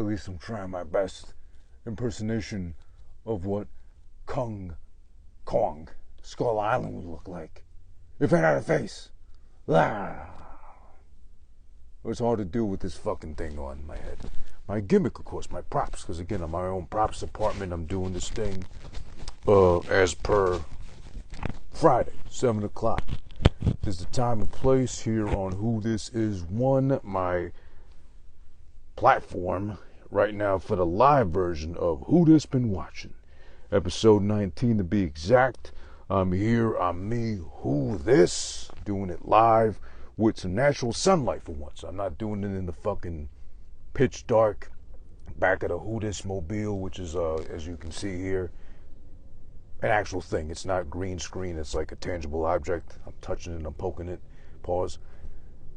least I'm trying my best impersonation of what Kong, Skull Island would look like if it had a face. Ah. It's hard to do with this fucking thing on my head. My gimmick, of course, my props, because again, I'm my own props department. I'm doing this thing as per Friday, 7 o'clock. Is the time and place here on Who This Is One, my platform right now for the live version of Who This Been Watching. Episode 19 to be exact. I'm here, I'm me, Who This, doing it live with some natural sunlight for once. I'm not doing it in the fucking pitch dark back of the Who This mobile, which is, as you can see here, an actual thing. It's not green screen, it's like a tangible object. I'm touching it, I'm poking it. Pause.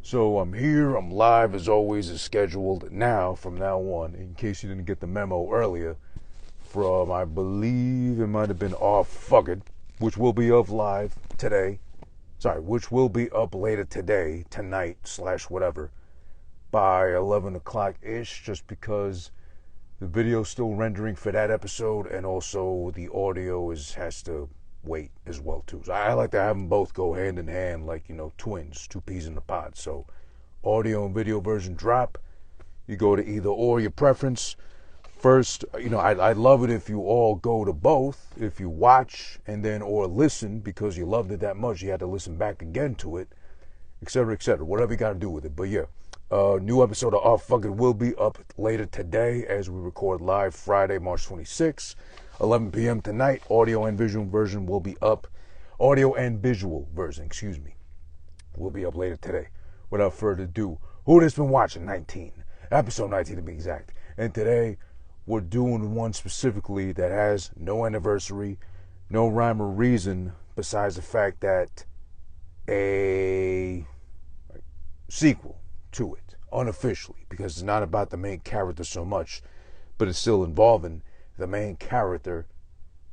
So I'm here, I'm live as always, as scheduled now, from now on, in case you didn't get the memo earlier, from, I believe it might have been Fuck It, which will be up live today. Sorry, which will be up later today, tonight, / whatever, by 11 o'clock-ish, just because the video's still rendering for that episode, and also the audio has to wait as well, too. So I like to have them both go hand in hand, like, twins, two peas in a pod. So audio and video version drop. You go to either or, your preference. First, I'd love it if you all go to both. If you watch and then or listen because you loved it that much, you had to listen back again to it, etc., etc. Whatever you got to do with it. But yeah, new episode of Fuck It will be up later today as we record live Friday, March 26th, 11 p.m. tonight. Audio and visual version will be up. Audio and visual version, will be up later today. Without further ado, Who This Been Watching 19, episode 19 to be exact. And today, we're doing one specifically that has no anniversary, no rhyme or reason, besides the fact that a sequel to it, unofficially, because it's not about the main character so much, but it's still involving the main character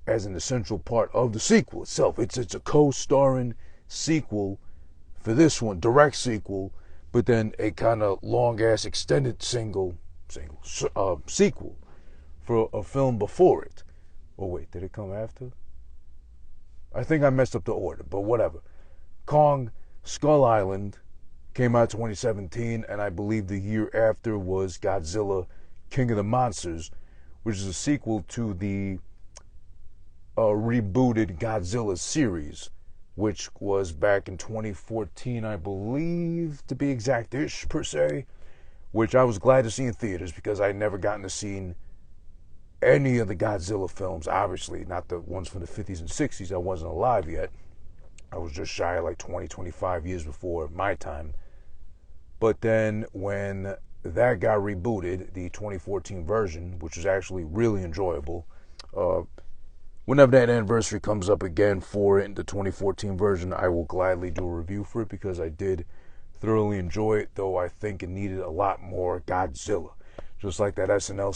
as an essential part of the sequel itself. It's a co-starring sequel for this one, direct sequel, but then a kind of long-ass extended sequel for a film before it. Oh wait, did it come after? I think I messed up the order, but whatever. Kong, Skull Island came out 2017, and I believe the year after was Godzilla, King of the Monsters, which is a sequel to the rebooted Godzilla series, which was back in 2014, I believe, to be exact-ish, per se, which I was glad to see in theaters because I'd never gotten to see any of the Godzilla films, obviously, not the ones from the 50s and 60s. I wasn't alive yet. I was just shy of like 20, 25 years before my time. But then when that got rebooted, the 2014 version, which was actually really enjoyable, whenever that anniversary comes up again for it, the 2014 version, I will gladly do a review for it because I did thoroughly enjoy it, though I think it needed a lot more Godzilla. Just like that SNL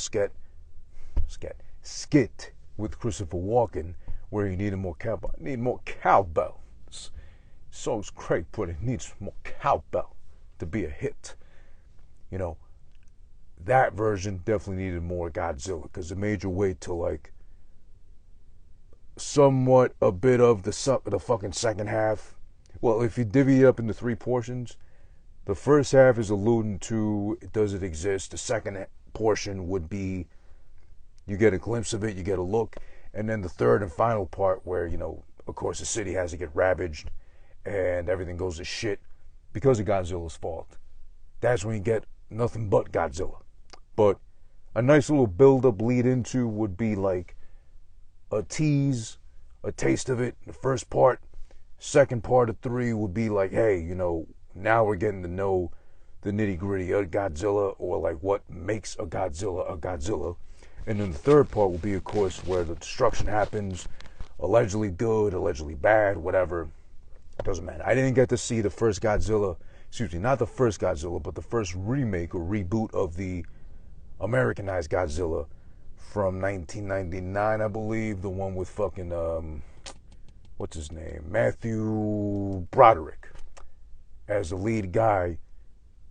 skit with Christopher Walken, where he needed more cowbell. Need more cowbell. So it's great, but it needs more cowbell to be a hit. That version definitely needed more Godzilla because it made your way to like somewhat a bit of the fucking second half. Well, if you divvy it up into 3 portions, the first half is alluding to does it exist. The second portion would be you get a glimpse of it, you get a look, and then the third and final part where, of course the city has to get ravaged and everything goes to shit because of Godzilla's fault. That's when you get nothing but Godzilla. But a nice little build-up lead into would be like a tease, a taste of it, the first part. Second part of 3 would be like, hey, now we're getting to know the nitty-gritty of Godzilla, or like what makes a Godzilla. And then the third part will be, of course, where the destruction happens, allegedly good, allegedly bad, whatever. It doesn't matter. I didn't get to see the first Godzilla, not the first Godzilla, but the first remake or reboot of the Americanized Godzilla from 1999, I believe. The one with fucking, what's his name? Matthew Broderick as the lead guy,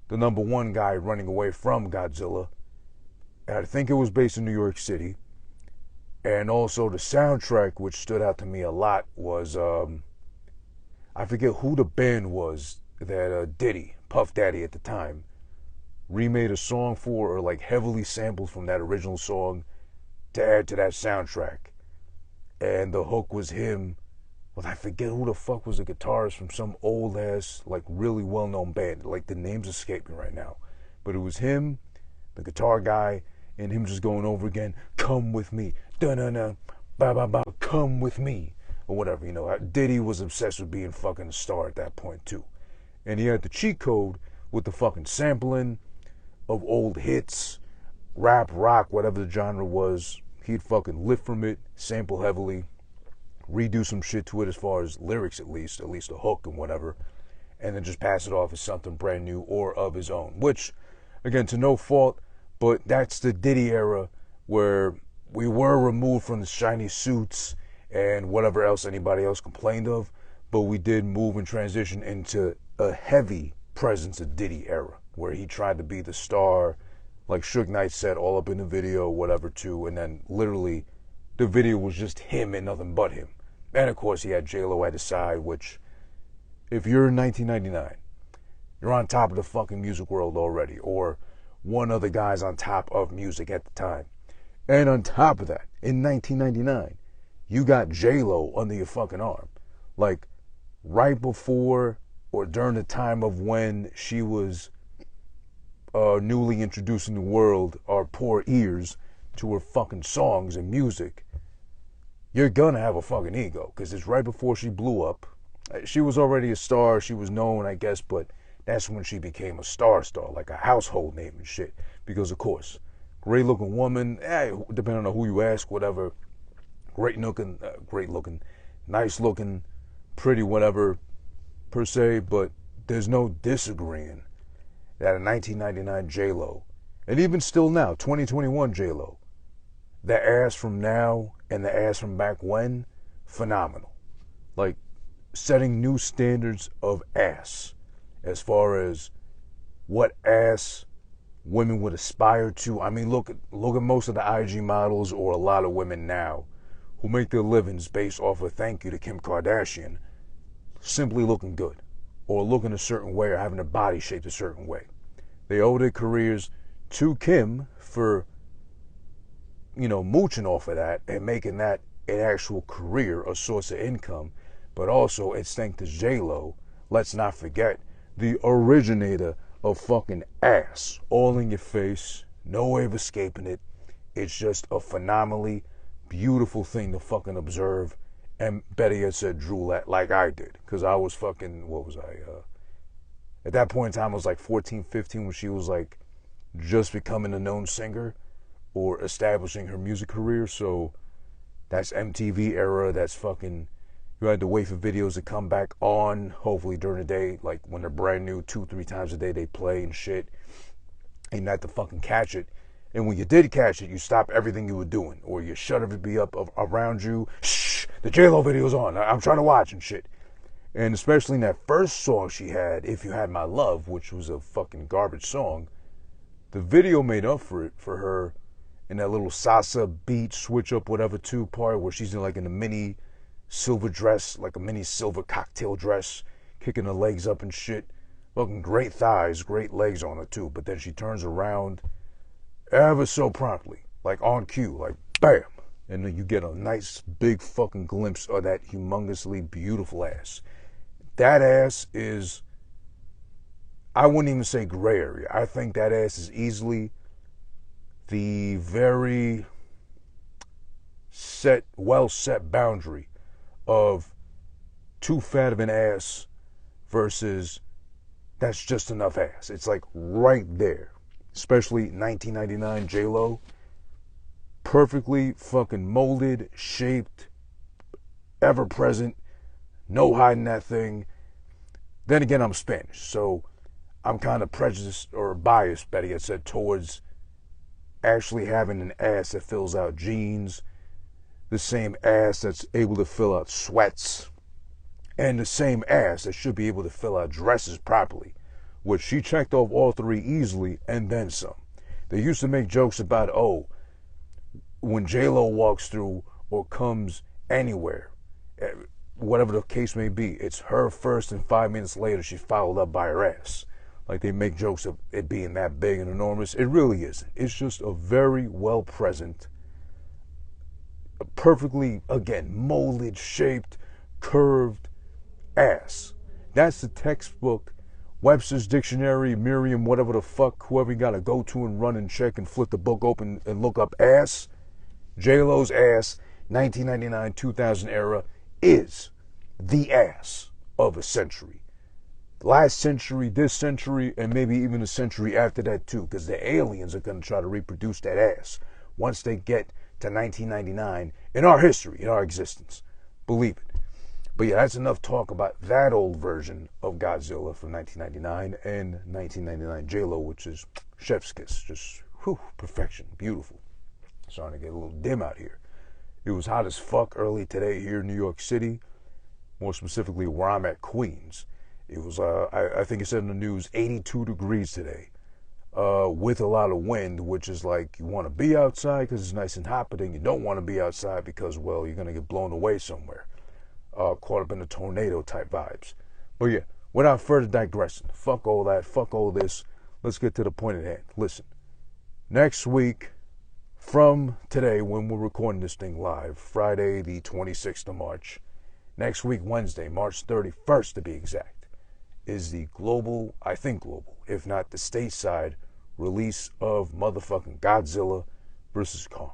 the number 1 guy running away from Godzilla. I think it was based in New York City. And also the soundtrack, which stood out to me a lot, was, I forget who the band was that Diddy, Puff Daddy at the time, remade a song for, or like heavily sampled from that original song to add to that soundtrack. And the hook was him. Well, I forget who the fuck was the guitarist from some old ass, like really well-known band. Like the names escape me right now. But it was him, the guitar guy, and him just going over again, come with me, da-na-na, ba-ba-ba, come with me, or whatever, you know. Diddy was obsessed with being fucking a star at that point, too. And he had the cheat code with the fucking sampling of old hits, rap, rock, whatever the genre was. He'd fucking lift from it, sample heavily, redo some shit to it as far as lyrics at least a hook and whatever, and then just pass it off as something brand new or of his own. Which, again, to no fault, but that's the Diddy era where we were removed from the shiny suits and whatever else anybody else complained of, but we did move and transition into a heavy presence of Diddy era, where he tried to be the star, like Suge Knight said, all up in the video, whatever, too, and then literally the video was just him and nothing but him. And of course he had J-Lo at his side, which, if you're in 1999, you're on top of the fucking music world already, or one of the guys on top of music at the time. And on top of that, in 1999, you got J-Lo under your fucking arm. Like, right before or during the time of when she was newly introducing the world, our poor ears, to her fucking songs and music, you're gonna have a fucking ego, because it's right before she blew up. She was already a star, she was known, I guess, but that's when she became a star, like a household name and shit. Because, of course, great looking woman, depending on who you ask, whatever, great looking, nice looking, pretty, whatever, per se, but there's no disagreeing that in 1999 J-Lo, and even still now, 2021 J-Lo, the ass from now and the ass from back when, phenomenal. Like, setting new standards of ass as far as what ass women would aspire to. I mean, look at most of the IG models, or a lot of women now who make their livings based off of thank you to Kim Kardashian, simply looking good, or looking a certain way, or having their body shaped a certain way. They owe their careers to Kim for, mooching off of that and making that an actual career, a source of income. But also, it's thanks to J-Lo, let's not forget, the originator of fucking ass, all in your face, no way of escaping it. It's just a phenomenally beautiful thing to fucking observe, and better yet said, drool at, like I did, because I was fucking, what was I, at that point in time I was like 14, 15, when she was like just becoming a known singer, or establishing her music career. So that's MTV era, that's fucking, you had to wait for videos to come back on, hopefully during the day, like when they're brand new, 2-3 times a day they play and shit, and you had to fucking catch it. And when you did catch it, you stop everything you were doing, or you shut everybody up around you. Shh, the J-Lo video's on, I'm trying to watch and shit. And especially in that first song she had, If You Had My Love, which was a fucking garbage song, the video made up for it, for her, in that little salsa beat, switch up, whatever, two part, where she's in like in a mini silver dress, like a mini silver cocktail dress, kicking her legs up and shit. Fucking great thighs, great legs on her too. But then she turns around ever so promptly, like on cue, like bam. And then you get a nice big fucking glimpse of that humongously beautiful ass. That ass is, I wouldn't even say gray area. I think that ass is easily the very well set boundary of too fat of an ass versus that's just enough ass. It's like right there. Especially 1999 J-Lo. Perfectly fucking molded, shaped, ever present. No hiding that thing. Then again, I'm Spanish, so I'm kind of prejudiced, or biased, better yet said, towards actually having an ass that fills out jeans, the same ass that's able to fill out sweats, and the same ass that should be able to fill out dresses properly, which she checked off all three easily, and then some. They used to make jokes about, oh, when J-Lo walks through or comes anywhere, whatever the case may be, it's her first and 5 minutes later she's followed up by her ass. Like they make jokes of it being that big and enormous. It really isn't. It's just a very well present, perfectly, again, molded, shaped, curved ass. That's the textbook, Webster's Dictionary, Merriam, whatever the fuck, whoever you gotta go to and run and check and flip the book open and look up ass. J-Lo's ass, 1999, 2000 era, is the ass of a century. Last century, this century, and maybe even a century after that too, because the aliens are going to try to reproduce that ass once they get to 1999 in our history, in our existence. Believe it. But yeah, that's enough talk about that old version of Godzilla from 1999 and 1999 J-Lo, which is chef's kiss. Just, whew, perfection. Beautiful. Starting to get a little dim out here. It was hot as fuck early today here in New York City, more specifically where I'm at, Queens. It was, I think it said in the news, 82 degrees today, with a lot of wind, which is like you want to be outside because it's nice and hot, but then you don't want to be outside because, well, you're going to get blown away somewhere, caught up in the tornado type vibes. But yeah, without further digressing, fuck all that, fuck all this. Let's get to the point at hand. Listen, next week, from today, when we're recording this thing live, Friday the 26th of March, next week, Wednesday, March 31st to be exact, is the global, I think global, if not the stateside, release of motherfucking Godzilla vs. Kong.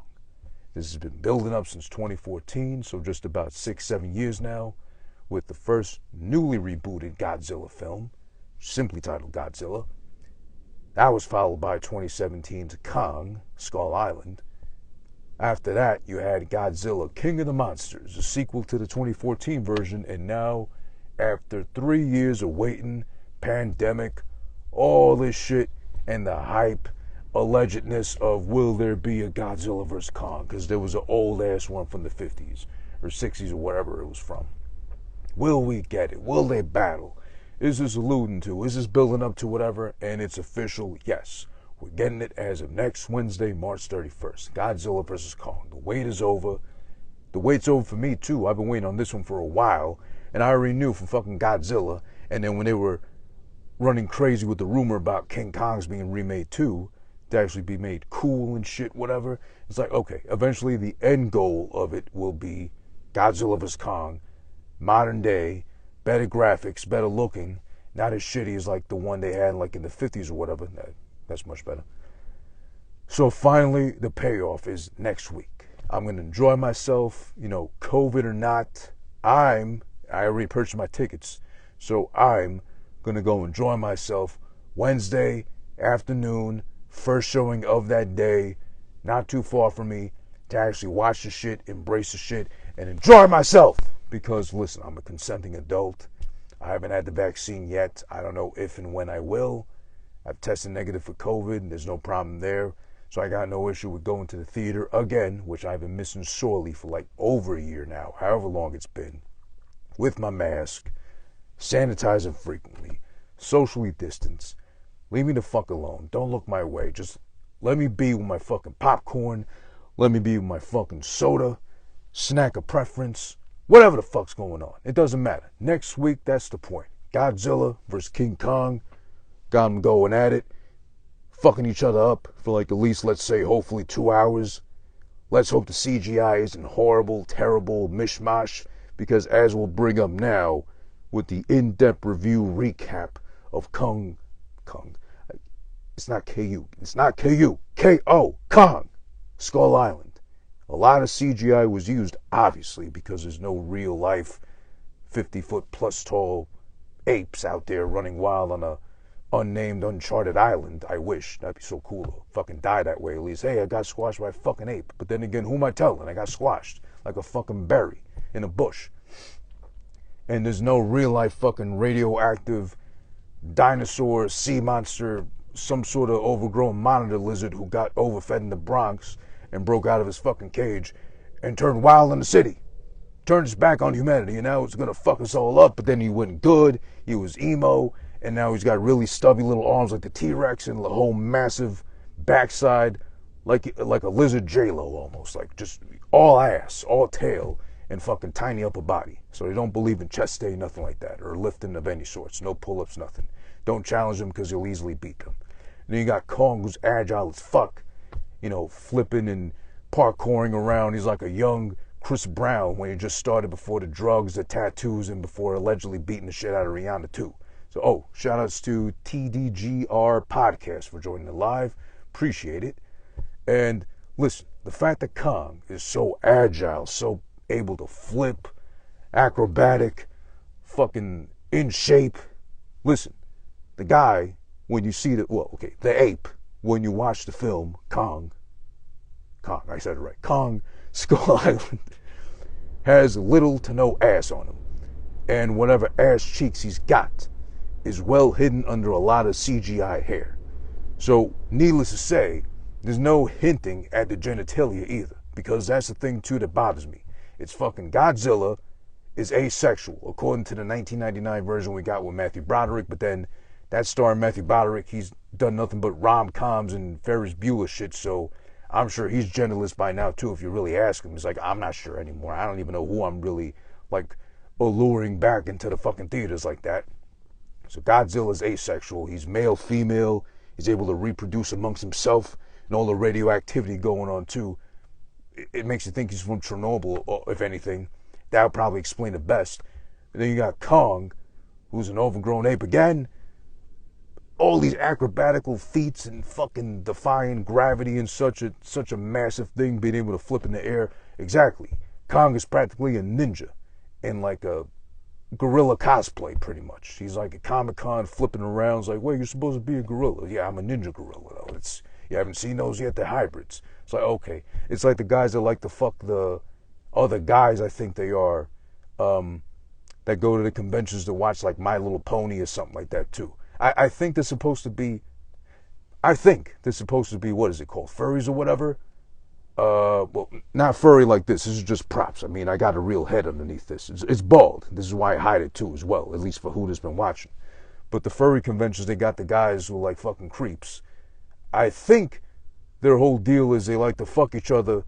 This has been building up since 2014, so just about 6-7 years now, with the first newly rebooted Godzilla film, simply titled Godzilla. That was followed by 2017's Kong, Skull Island. After that, you had Godzilla, King of the Monsters, a sequel to the 2014 version, and now, after 3 years of waiting, pandemic, all this shit, and the hype, allegedness of will there be a Godzilla vs. Kong, because there was an old-ass one from the 50s, or 60s, or wherever it was from. Will we get it? Will they battle? Is this alluding to? Is this building up to whatever? And it's official, yes. We're getting it as of next Wednesday, March 31st. Godzilla vs. Kong. The wait is over. The wait's over for me, too. I've been waiting on this one for a while. And I already knew from fucking Godzilla. And then when they were running crazy with the rumor about King Kong's being remade too, to actually be made cool and shit, whatever, it's like, okay, eventually the end goal of it will be Godzilla vs. Kong, modern day, better graphics, better looking, not as shitty as like the one they had like in the 50s or whatever. That's much better. So finally, the payoff is next week. I'm going to enjoy myself, COVID or not. I already purchased my tickets, so I'm going to go enjoy myself Wednesday afternoon, first showing of that day, not too far from me, to actually watch the shit, embrace the shit, and enjoy myself. Because, listen, I'm a consenting adult. I haven't had the vaccine yet. I don't know if and when I will. I've tested negative for COVID, and there's no problem there. So I got no issue with going to the theater again, which I've been missing sorely for like over a year now, however long it's been, with my mask, sanitizing frequently, socially distanced. Leave me the fuck alone. Don't look my way. Just let me be with my fucking popcorn. Let me be with my fucking soda, snack of preference, whatever the fuck's going on. It doesn't matter. Next week, that's the point. Godzilla versus King Kong. Got them going at it. Fucking each other up for like at least, let's say, hopefully 2 hours. Let's hope the CGI isn't horrible, terrible, mishmash. Because as we'll bring up now, with the in-depth review recap of Kong. It's not K-U. It's not K-U. K-O. Kong. Skull Island. A lot of CGI was used, obviously, because there's no real life 50-foot plus tall apes out there running wild on a unnamed, uncharted island. I wish. That'd be so cool to fucking die that way at least. Hey, I got squashed by a fucking ape. But then again, who am I telling? I got squashed like a fucking berry in a bush. And there's no real life fucking radioactive dinosaur, sea monster, some sort of overgrown monitor lizard who got overfed in the Bronx and broke out of his fucking cage and turned wild in the city. Turned his back on humanity, and now it's gonna fuck us all up. But then he went good, he was emo, and now he's got really stubby little arms like the T-Rex and the whole massive backside like a lizard J-Lo almost, like just all ass, all tail, and fucking tiny upper body. So they don't believe in chest day, nothing like that, or lifting of any sorts, no pull-ups, nothing. Don't challenge them because you'll easily beat them. And then you got Kong, who's agile as fuck, you know, flipping and parkouring around. He's like a young Chris Brown when he just started before the drugs, the tattoos, and before allegedly beating the shit out of Rihanna too. So, shout outs to TDGR Podcast for joining the live. Appreciate it. And listen, the fact that Kong is so agile, so able to flip, acrobatic, fucking in shape. Listen, the guy, when you see the ape, when you watch the film Kong, I said it right, Kong Skull Island, has little to no ass on him. And whatever ass cheeks he's got is well hidden under a lot of CGI hair. So, needless to say, there's no hinting at the genitalia either, because that's the thing too that bothers me. It's fucking Godzilla is asexual, according to the 1999 version we got with Matthew Broderick, but then that starring Matthew Broderick, he's done nothing but rom-coms and Ferris Bueller shit, so I'm sure he's genderless by now too if you really ask him. It's like, I'm not sure anymore. I don't even know who I'm really, like, alluring back into the fucking theaters like that. So Godzilla's asexual. He's male, female. He's able to reproduce amongst himself, and all the radioactivity going on too. It makes you think he's from Chernobyl, or if anything. That would probably explain it best. And then you got Kong, who's an overgrown ape again. All these acrobatical feats and fucking defying gravity and such a massive thing, being able to flip in the air. Exactly. Kong is practically a ninja in like a gorilla cosplay, pretty much. He's like a Comic-Con flipping around. It's like, wait, you're supposed to be a gorilla. Yeah, I'm a ninja gorilla, though. You haven't seen those yet? They're hybrids. It's like, okay. It's like the guys that like to fuck the other guys, I think they are, that go to the conventions to watch like My Little Pony or something like that, too. I think they're supposed to be, what is it called? Furries or whatever? Well, not furry like this. This is just props. I mean, I got a real head underneath this. It's bald. This is why I hide it too as well, at least for who has been watching. But the furry conventions, they got the guys who are like fucking creeps. I think their whole deal is they like to fuck each other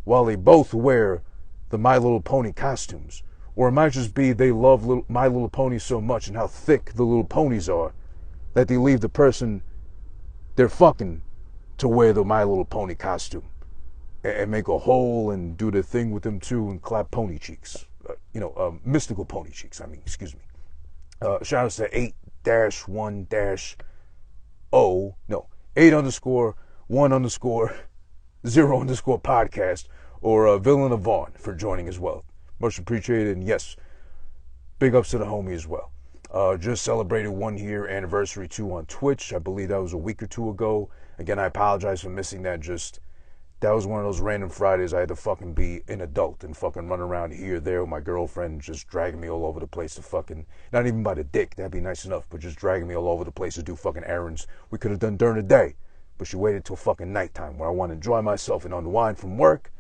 while they both wear the My Little Pony costumes. Or it might just be they love My Little Pony so much and how thick the little ponies are that they leave the person they're fucking to wear the My Little Pony costume and make a hole and do the thing with them too and clap pony cheeks. Mystical pony cheeks, excuse me. Shout out to 8-1-0, 8_1_0_ podcast, or Villain of Vaughn for joining as well. Much appreciated, and yes, big ups to the homie as well. Just celebrated 1 year anniversary too on Twitch. I believe that was a week or two ago. Again, I apologize for missing that. That was one of those random Fridays I had to fucking be an adult and fucking run around here, there with my girlfriend, just dragging me all over the place to fucking, not even by the dick, that'd be nice enough, but just dragging me all over the place to do fucking errands we could have done during the day. But she waited till fucking nighttime where I want to enjoy myself and unwind from work.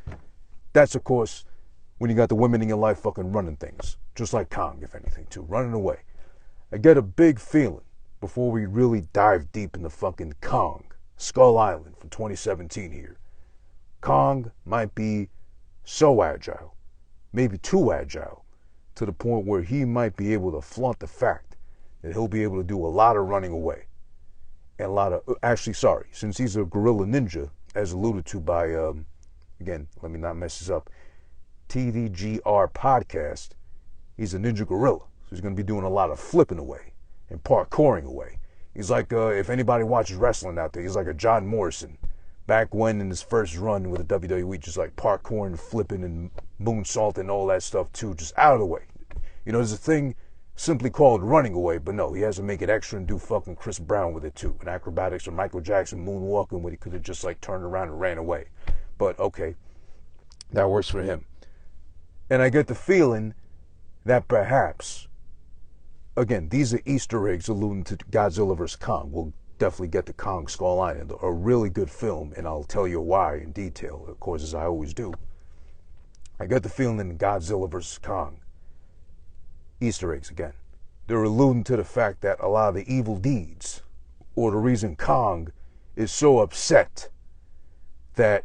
That's, of course, when you got the women in your life fucking running things. Just like Kong, if anything, too. Running away. I get a big feeling before we really dive deep into fucking Kong, Skull Island from 2017 here. Kong might be so agile, maybe too agile, to the point where he might be able to flaunt the fact that he'll be able to do a lot of running away. And since he's a gorilla ninja, as alluded to by, again, let me not mess this up, TDGR Podcast, he's a ninja gorilla. So he's going to be doing a lot of flipping away and parkouring away. He's like, if anybody watches wrestling out there, he's like a John Morrison. Back when in his first run with the WWE, just like parkouring, flipping, and moonsaulting and all that stuff too, just out of the way. There's a thing simply called running away, but no, he has to make it extra and do fucking Chris Brown with it too. And acrobatics or Michael Jackson moonwalking when he could have just like turned around and ran away. But okay, that works for him. And I get the feeling that perhaps, again, these are Easter eggs alluding to Godzilla vs. Kong. We'll definitely get to Kong Skull Island, a really good film, and I'll tell you why in detail, of course, as I always do. I get the feeling in Godzilla vs. Kong, Easter eggs again, they're alluding to the fact that a lot of the evil deeds, or the reason Kong is so upset that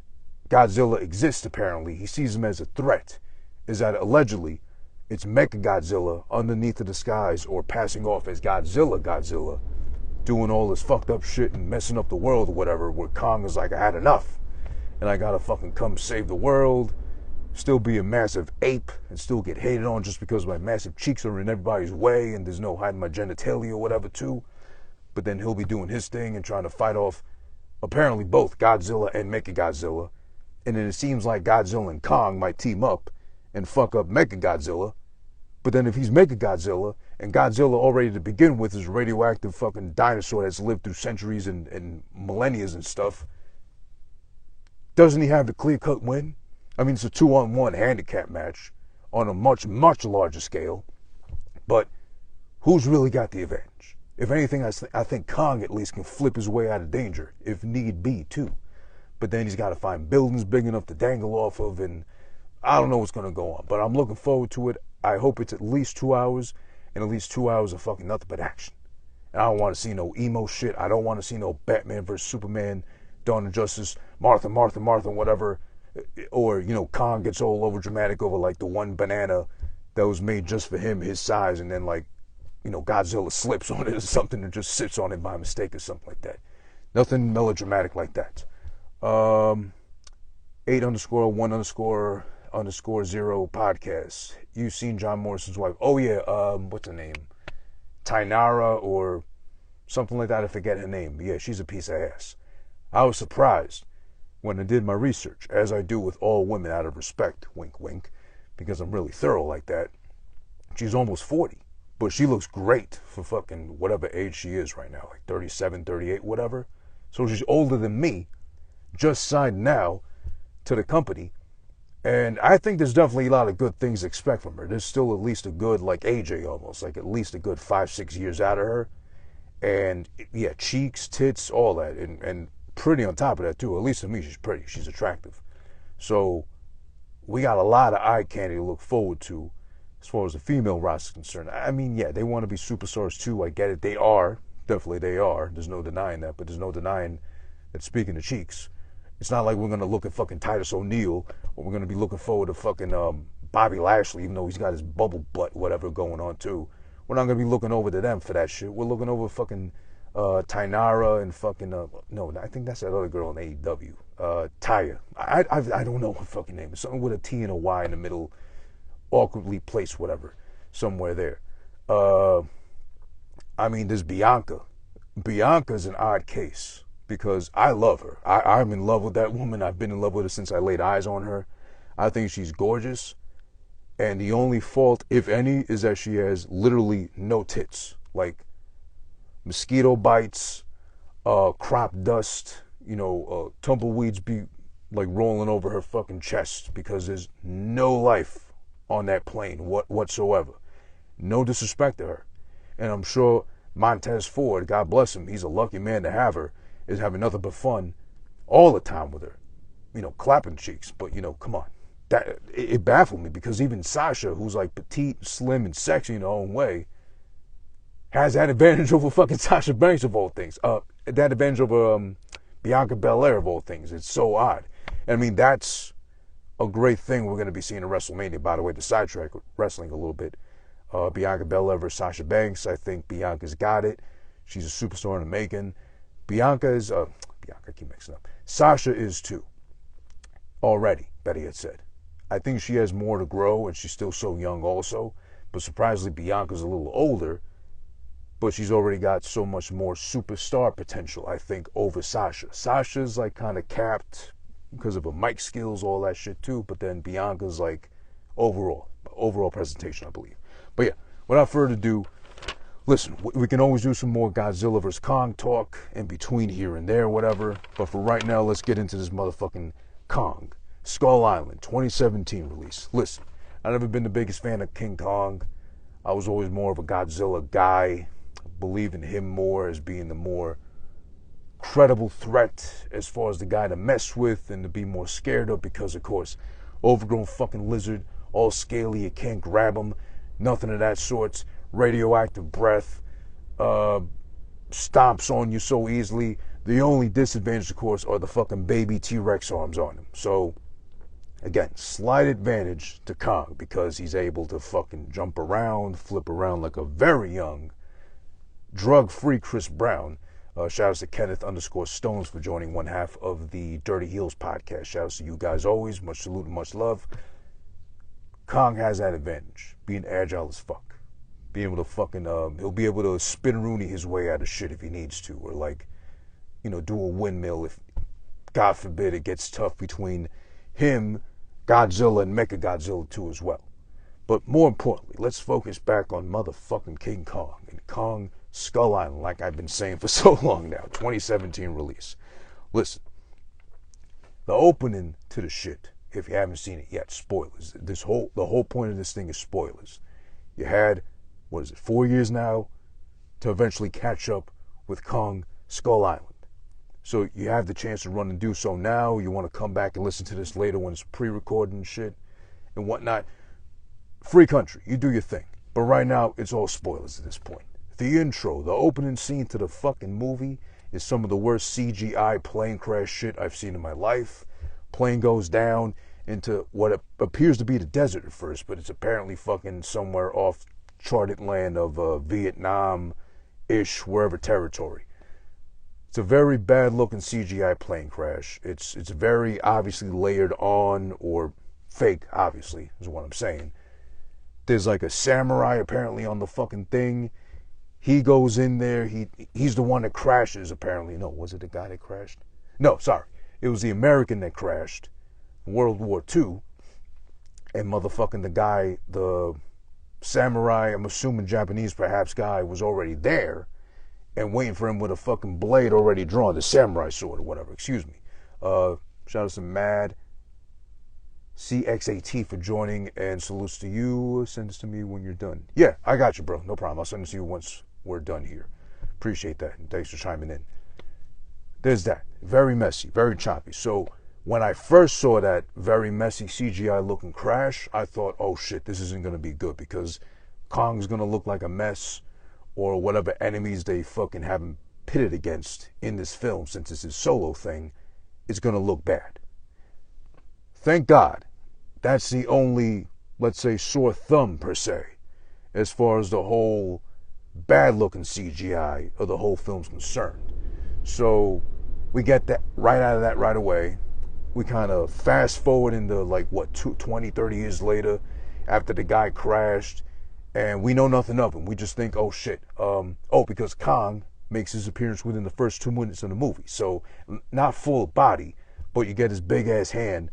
Godzilla exists, apparently, he sees him as a threat, is that allegedly it's Mechagodzilla underneath the disguise or passing off as Godzilla, doing all this fucked up shit and messing up the world or whatever, where Kong is like, I had enough, and I gotta fucking come save the world, still be a massive ape, and still get hated on just because my massive cheeks are in everybody's way and there's no hiding my genitalia or whatever too. But then he'll be doing his thing and trying to fight off apparently both Godzilla and Mechagodzilla. And then it seems like Godzilla and Kong might team up and fuck up Mechagodzilla. But then if he's Mechagodzilla, and Godzilla already to begin with is a radioactive fucking dinosaur that's lived through centuries and millennia and stuff, doesn't he have the clear-cut win? I mean, it's a 2-on-1 handicap match on a much, much larger scale. But who's really got the advantage? If anything, I think Kong at least can flip his way out of danger, if need be, too. But then he's got to find buildings big enough to dangle off of, and I don't know what's going to go on. But I'm looking forward to it. I hope it's at least 2 hours, and at least 2 hours of fucking nothing but action. And I don't want to see no emo shit. I don't want to see no Batman versus Superman, Dawn of Justice, Martha, whatever. Or, you know, Kong gets all over dramatic over, like, the one banana that was made just for him, his size, and then, like, you know, Godzilla slips on it or something and just sits on it by mistake or something like that. Nothing melodramatic like that. 8_1_0 podcast. You've seen John Morrison's wife. Oh, yeah, what's her name? Tainara or something like that. I forget her name. Yeah, she's a piece of ass. I was surprised when I did my research, as I do with all women out of respect, wink, wink, because I'm really thorough like that. She's almost 40. But she looks great for fucking whatever age she is right now, like 37, 38, whatever. So she's older than me, just signed now to the company. And I think there's definitely a lot of good things to expect from her. There's still at least a good, like AJ almost, like at least a good 5-6 years out of her. And yeah, cheeks, tits, all that. And pretty on top of that too. At least to me, she's pretty. She's attractive. So we got a lot of eye candy to look forward to. As far as the female roster is concerned, I mean, yeah, they want to be superstars too. I get it. They are. Definitely they are. There's no denying that. But there's no denying that, speaking of cheeks, it's not like we're going to look at fucking Titus O'Neil or we're going to be looking forward to fucking Bobby Lashley, even though he's got his bubble butt, whatever, going on too. We're not going to be looking over to them for that shit. We're looking over fucking Tainara and fucking, no, I think that's that other girl in AEW. Taya. I don't know her fucking name. It's something with a T and a Y in the middle. Awkwardly placed, whatever, somewhere there. I mean, there's Bianca. Bianca's an odd case because I love her. I'm in love with that woman. I've been in love with her since I laid eyes on her. I think she's gorgeous. And the only fault, if any, is that she has literally no tits. Like mosquito bites, crop dust, you know, tumbleweeds be like rolling over her fucking chest because there's no life on that plane whatsoever. No disrespect to her. And I'm sure Montez Ford, God bless him, he's a lucky man to have her, is having nothing but fun all the time with her. You know, clapping cheeks. But, you know, come on. It baffled me because even Sasha, who's like petite, slim, and sexy in her own way, has that advantage over fucking Sasha Banks of all things. That advantage over Bianca Belair of all things. It's so odd. I mean, that's a great thing we're going to be seeing at WrestleMania. By the way, to sidetrack wrestling a little bit. Bianca Belair versus Sasha Banks. I think Bianca's got it. She's a superstar in the making. Bianca, I keep mixing up. Sasha is too. Already, Betty had said. I think she has more to grow, and she's still so young also. But surprisingly, Bianca's a little older, but she's already got so much more superstar potential, I think, over Sasha. Sasha's like kind of capped because of her mic skills, all that shit too. But then Bianca's like overall presentation, I believe. But yeah, without further ado, listen, we can always do some more Godzilla vs. Kong talk in between here and there, whatever. But for right now, let's get into this motherfucking Kong. Skull Island, 2017 release. Listen, I've never been the biggest fan of King Kong. I was always more of a Godzilla guy. I believe in him more as being the more credible threat as far as the guy to mess with and to be more scared of because, of course, overgrown fucking lizard, all scaly, you can't grab him, nothing of that sort, radioactive breath, stomps on you so easily, The only disadvantage, of course, are the fucking baby T-Rex arms on him. So, again, slight advantage to Kong because he's able to fucking jump around, flip around like a very young, drug-free Chris Brown. Shout out to Kenneth_Stones for joining one half of the Dirty Heels podcast. Shout out to you guys always. Much salute and much love. Kong has that advantage, being agile as fuck. Being able to fucking, he'll be able to spin Rooney his way out of shit if he needs to. Or like, you know, do a windmill if, God forbid, it gets tough between him, Godzilla, and Mechagodzilla too as well. But more importantly, let's focus back on motherfucking King Kong and Kong Skull Island, like I've been saying for so long now. 2017 release. Listen, the opening to the shit, if you haven't seen it yet, spoilers. The whole point of this thing is spoilers. You had, 4 years now to eventually catch up with Kong Skull Island. So you have the chance to run and do so now. You want to come back and listen to this later when it's pre-recorded and shit and whatnot. Free country, you do your thing. But right now, it's all spoilers at this point. The intro, the opening scene to the fucking movie is some of the worst CGI plane crash shit I've seen in my life. Plane goes down into what appears to be the desert at first, but it's apparently fucking somewhere off charted land of Vietnam-ish, wherever territory. It's a very bad looking CGI plane crash. It's very obviously layered on, or fake, obviously, is what I'm saying. There's like a samurai apparently on the fucking thing. He goes in there. He's the one that crashes, apparently. No, was it the guy that crashed? No, sorry. It was the American that crashed in World War II. And motherfucking the guy, the samurai, I'm assuming Japanese perhaps guy, was already there and waiting for him with a fucking blade already drawn, the samurai sword or whatever, excuse me. Shout out to Mad CXAT for joining, and salutes to you. Send this to me when you're done. Yeah, I got you, bro. No problem. I'll send this to you once we're done here. Appreciate that, and thanks for chiming in. There's that. Very messy, very choppy. So when I first saw that very messy CGI looking crash, I thought, oh shit, this isn't going to be good because Kong's going to look like a mess, or whatever enemies they fucking haven't pitted against in this film, since it's his solo thing, it's going to look bad. Thank God, that's the only, let's say, sore thumb, per se, as far as the whole bad-looking CGI of the whole film's concerned. So, we get that right out of that right away. We kind of fast forward into, 20, 30 years later, after the guy crashed, and we know nothing of him. We just think, oh shit. Because Kong makes his appearance within the first 2 minutes of the movie. So, not full body, but you get his big ass hand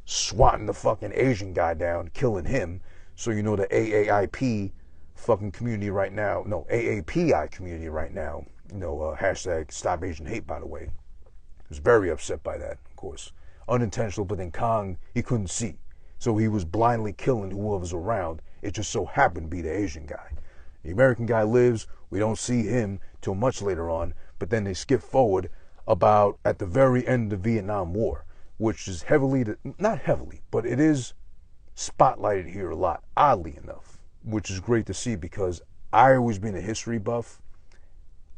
swatting the fucking Asian guy down, killing him. So you know the AAIP fucking community right now, no, AAPI community right now, hashtag Stop Asian Hate, by the way. I was very upset by that, of course. Unintentional, but then Kong, he couldn't see. So he was blindly killing whoever was around. It just so happened to be the Asian guy. The American guy lives. We don't see him till much later on. But then they skip forward about at the very end of the Vietnam War, which is not heavily, but it is spotlighted here a lot, oddly enough, which is great to see because I always been a history buff.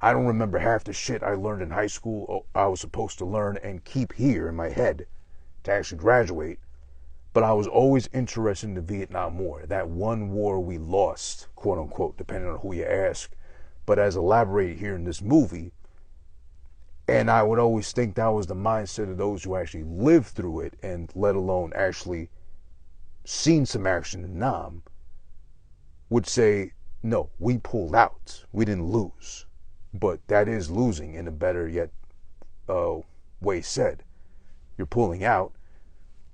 I don't remember half the shit I learned in high school I was supposed to learn and keep here in my head to actually graduate. But I was always interested in the Vietnam War, that one war we lost, quote unquote, depending on who you ask, but as elaborated here in this movie. And I would always think that was the mindset of those who actually lived through it, and let alone actually seen some action in Nam, would say, no, we pulled out. We didn't lose. But that is losing in a better yet way said. You're pulling out.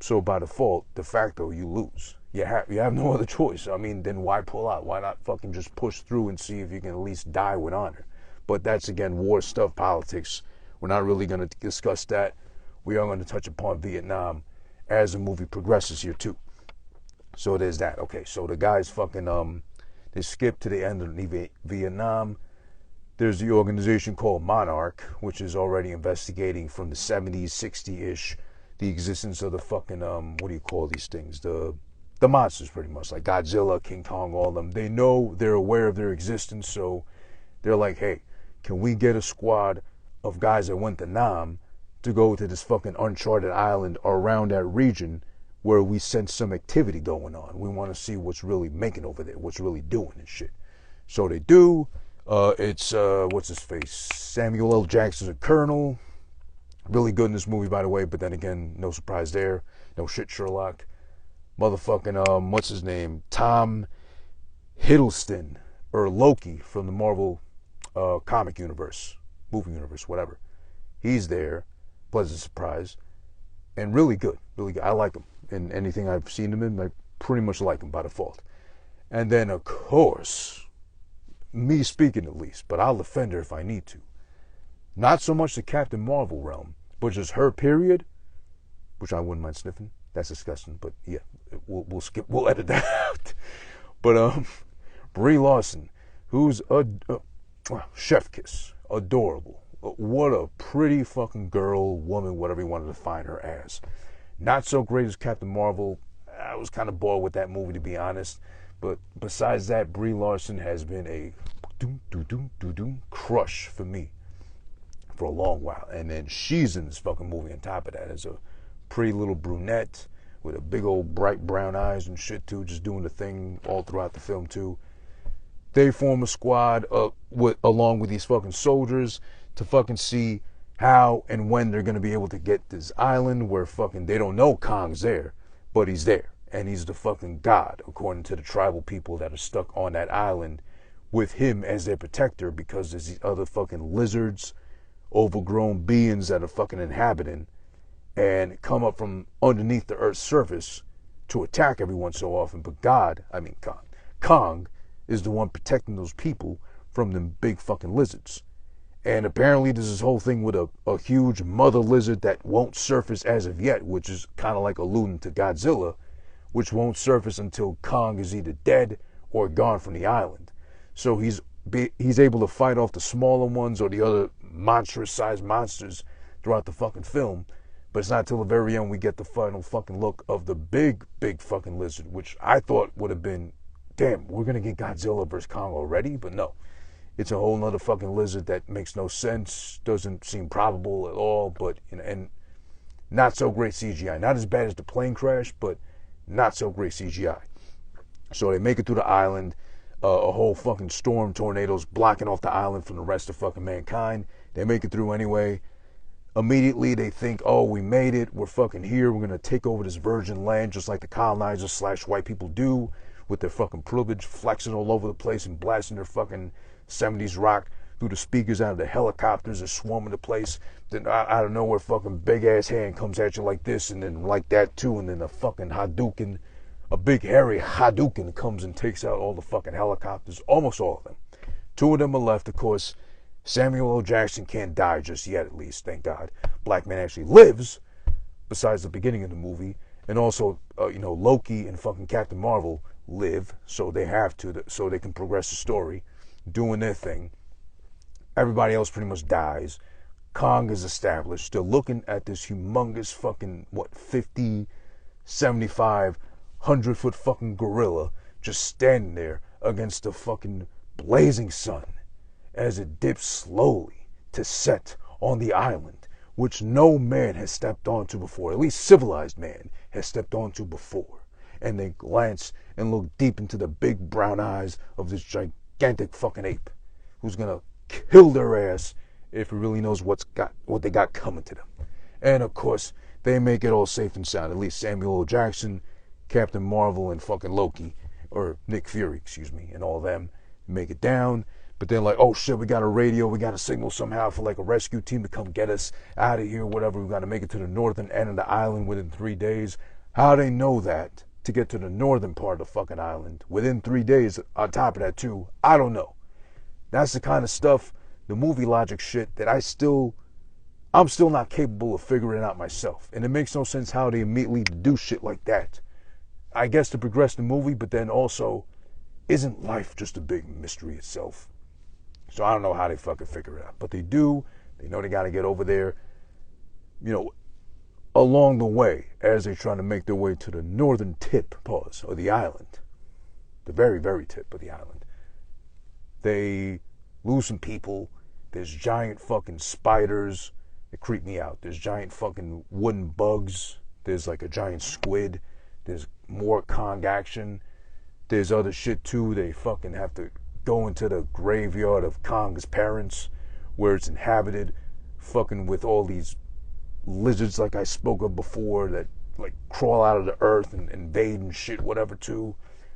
So by default, de facto, you lose. You have no other choice. I mean, then why pull out? Why not fucking just push through and see if you can at least die with honor? But that's, again, war stuff, politics. We're not really going to discuss that. We are going to touch upon Vietnam as the movie progresses here, too. So there's that. Okay, so the guys fucking, they skip to the end of Vietnam. There's the organization called Monarch, which is already investigating from the 70s, 60-ish, the existence of the fucking, what do you call these things? The monsters, pretty much, like Godzilla, King Kong, all of them. They know, they're aware of their existence, so they're like, hey, can we get a squad of guys that went to Nam to go to this fucking uncharted island around that region where we sense some activity going on. We want to see what's really making over there, what's really doing and shit. So they do. It's, what's his face? Samuel L. Jackson's a colonel. Really good in this movie, by the way, but then again, no surprise there. No shit, Sherlock. Motherfucking, what's his name? Tom Hiddleston, or Loki from the Marvel comic universe, movie universe, whatever. He's there. Pleasant surprise. And really good. Really good. I like him. In anything I've seen him in, I pretty much like him by default. And then, of course, me speaking at least, but I'll defend her if I need to. Not so much the Captain Marvel realm, but just her period, which I wouldn't mind sniffing. That's disgusting, but yeah, we'll edit that out. But Brie Larson, who's a chef kiss, adorable. What a pretty fucking girl, woman, whatever you wanted to define her as. Not so great as Captain Marvel. I was kind of bored with that movie, to be honest. But besides that, Brie Larson has been a crush for me for a long while. And then she's in this fucking movie on top of that as a pretty little brunette with a big old bright brown eyes and shit too, just doing the thing all throughout the film too. They form a squad along with these fucking soldiers to fucking see how and when they're going to be able to get this island where fucking they don't know Kong's there, but he's there. And he's the fucking god, according to the tribal people that are stuck on that island with him as their protector, because there's these other fucking lizards, overgrown beings that are fucking inhabiting and come up from underneath the Earth's surface to attack every once so often. But Kong is the one protecting those people from them big fucking lizards. And apparently there's this whole thing with a huge mother lizard that won't surface as of yet, which is kind of like alluding to Godzilla, which won't surface until Kong is either dead or gone from the island. So he's able to fight off the smaller ones or the other monstrous-sized monsters throughout the fucking film. But it's not until the very end we get the final fucking look of the big fucking lizard, which I thought would have been, damn, we're going to get Godzilla versus Kong already? But no. It's a whole nother fucking lizard that makes no sense, doesn't seem probable at all, but, you know, and not so great CGI. Not as bad as the plane crash, but not so great CGI. So they make it through the island. A whole fucking storm, tornadoes blocking off the island from the rest of fucking mankind. They make it through anyway. Immediately they think, oh, we made it. We're fucking here. We're going to take over this virgin land just like the colonizers / white people do with their fucking privilege, flexing all over the place and blasting their fucking 70s rock through the speakers out of the helicopters are swarming the place. Then out of nowhere, fucking big ass hand comes at you like this, and then like that too, and then a fucking Hadouken, a big hairy Hadouken comes and takes out all the fucking helicopters, almost all of them. 2 of them are left, of course. Samuel L. Jackson can't die just yet, at least, thank God. Black man actually lives, besides the beginning of the movie, and also, Loki and fucking Captain Marvel live, so they have to, so they can progress the story, doing their thing. Everybody else pretty much dies. Kong is established. They're looking at this humongous fucking, 50, 75, 100-foot fucking gorilla just standing there against the fucking blazing sun as it dips slowly to set on the island, which no man has stepped onto before, at least civilized man has stepped onto before. And they glance and look deep into the big brown eyes of this gigantic fucking ape who's gonna kill their ass if he really knows what they got coming to them. And of course, they make it all safe and sound. At least Samuel L. Jackson, Captain Marvel, and fucking Loki, or Nick Fury, excuse me, and all them make it down. But they're like, oh shit, we got a radio, we got a signal somehow for like a rescue team to come get us out of here, whatever. We got to make it to the northern end of the island within 3 days. How they know that to get to the northern part of the fucking island within 3 days, on top of that too, I don't know. That's the kind of stuff, the movie logic shit, that I'm still not capable of figuring out myself. And it makes no sense how they immediately do shit like that. I guess to progress the movie, but then also, isn't life just a big mystery itself? So I don't know how they fucking figure it out. But they do. They know they got to get over there, along the way, as they're trying to make their way to the northern tip, of the island. The very, very tip of the island. They lose some people. There's giant fucking spiders that creep me out. There's giant fucking wooden bugs. There's like a giant squid. There's more Kong action. There's other shit too. They fucking have to go into the graveyard of Kong's parents, where it's inhabited, fucking with all these lizards like I spoke of before that like crawl out of the earth and invade and shit, whatever too.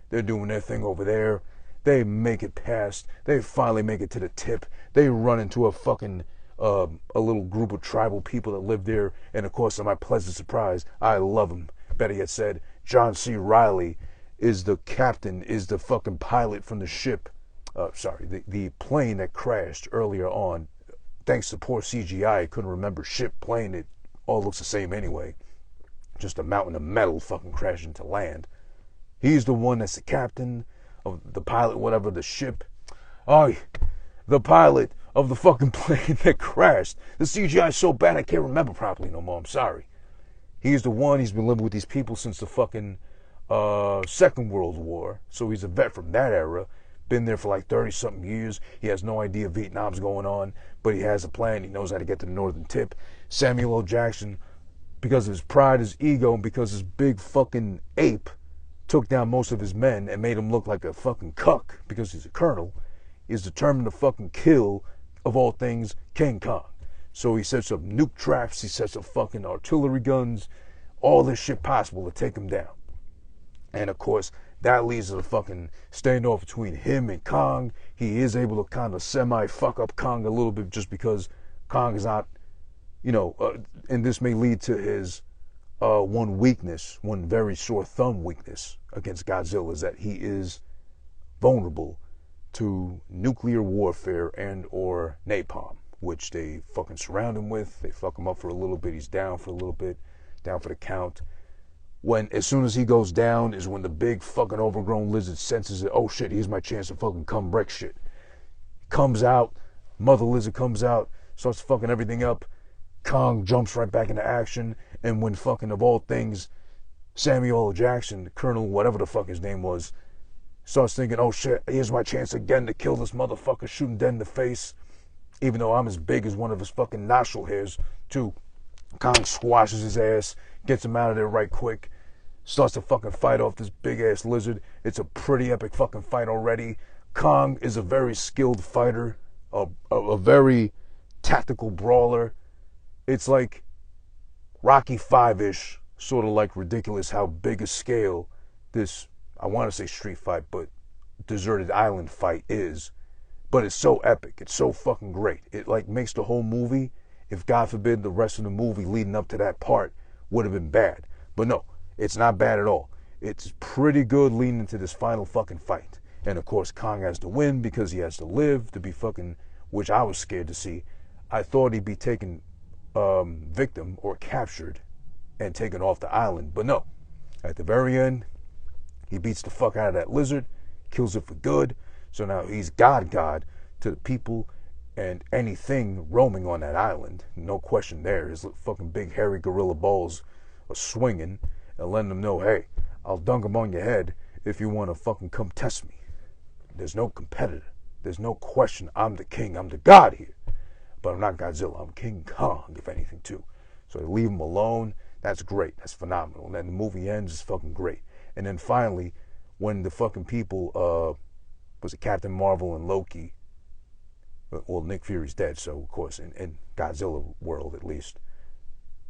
They're doing their thing over there. They make it past. They finally make it to the tip. They run into a fucking a little group of tribal people that live there, and of course, to my pleasant surprise, I love them. Better yet said, John C. Reilly is the captain, is the fucking pilot from the ship. The plane that crashed earlier on. Thanks to poor CGI, I couldn't remember ship, plane. It all looks the same anyway. Just a mountain of metal fucking crashing to land. He's the one that's the captain of the pilot, whatever, the ship. Oh, the pilot of the fucking plane that crashed. The CGI is so bad I can't remember properly no more. I'm sorry. He's the one. He's been living with these people since the fucking Second World War. So he's a vet from that era. Been there for like 30-something years. He has no idea Vietnam's going on, but he has a plan. He knows how to get to the northern tip. Samuel L. Jackson, because of his pride, his ego, and because his big fucking ape took down most of his men and made him look like a fucking cuck because he's a colonel, is determined to fucking kill, of all things, King Kong. So he sets up nuke traps, he sets up fucking artillery guns, all this shit possible to take him down. And of course, that leads to the fucking standoff between him and Kong. He is able to kind of semi-fuck up Kong a little bit just because Kong is not, and this may lead to his one weakness, one very sore thumb weakness against Godzilla, is that he is vulnerable to nuclear warfare and or napalm, which they fucking surround him with. They fuck him up for a little bit. He's down for a little bit, down for the count. As soon as he goes down is when the big fucking overgrown lizard senses it. Oh shit, here's my chance to fucking come wreck shit. Comes out, mother lizard comes out, starts fucking everything up. Kong jumps right back into action, and when fucking, of all things, Samuel L. Jackson, the colonel, whatever the fuck his name was, starts thinking, oh shit, here's my chance again to kill this motherfucker, shoot him dead in the face, even though I'm as big as one of his fucking nostril hairs, too. Kong squashes his ass, gets him out of there right quick, starts to fucking fight off this big ass lizard. It's a pretty epic fucking fight already. Kong is a very skilled fighter, a very tactical brawler. It's like Rocky 5-ish, sort of like ridiculous how big a scale this, I want to say street fight, but deserted island fight is. But it's so epic. It's so fucking great. It like makes the whole movie, if God forbid the rest of the movie leading up to that part would have been bad. But no, it's not bad at all. It's pretty good leading into this final fucking fight. And of course, Kong has to win because he has to live to be fucking, which I was scared to see. I thought he'd be taken victim or captured and taken off the island. But no, at the very end, he beats the fuck out of that lizard, kills it for good. So now he's God to the people and anything roaming on that island. No question there. His fucking big hairy gorilla balls are swinging and letting them know, hey, I'll dunk them on your head if you want to fucking come test me. There's no competitor. There's no question. I'm the king. I'm the god here. But I'm not Godzilla. I'm King Kong, if anything, too. So they leave him alone. That's great. That's phenomenal. And then the movie ends. It's fucking great. And then finally, when the fucking people, was it Captain Marvel and Loki? Well, Nick Fury's dead, so of course, in Godzilla world at least.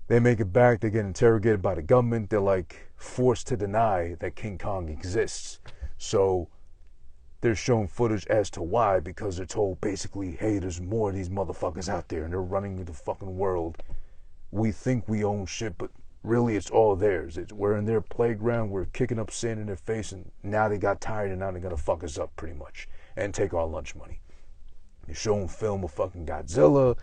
They make it back. They get interrogated by the government. They're like forced to deny that King Kong exists. So they're shown footage as to why, because they're told basically, hey, there's more of these motherfuckers out there and they're running the fucking world. We think we own shit, but really it's all theirs. We're in their playground. We're kicking up sand in their face, and now they got tired and now they're going to fuck us up pretty much and take our lunch money. They're showing film of fucking Godzilla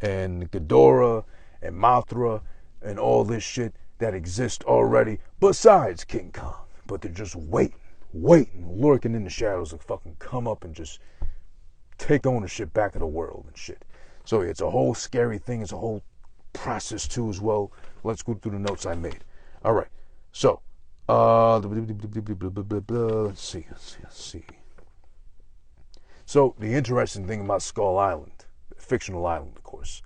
and Ghidorah and Mothra and all this shit that exists already besides King Kong. But they're just waiting, lurking in the shadows to fucking come up and just take ownership back of the world and shit. So it's a whole scary thing. It's a whole process too as well. Let's go through the notes I made. All right. So, let's see. So the interesting thing about Skull Island, fictional island, of course.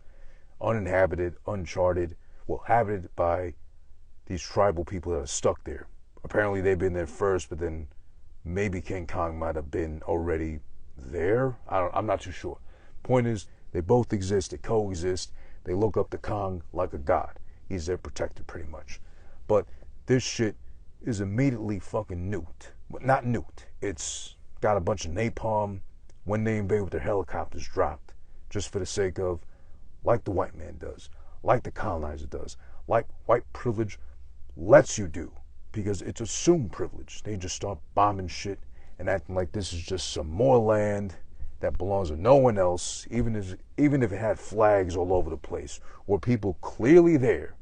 Uninhabited, uncharted, well, habited by these tribal people that are stuck there. Apparently they've been there first, but then maybe King Kong might have been already there. I'm not too sure. Point is, they both exist, they coexist. They look up to Kong like a god. He's their protector, pretty much. But this shit is immediately fucking nuked. But not nuked. It's got a bunch of napalm when they invade with their helicopters dropped, just for the sake of, like the white man does, like the colonizer does, like white privilege lets you do, because it's assumed privilege. They just start bombing shit and acting like this is just some more land that belongs to no one else, even if it had flags all over the place, or people clearly there.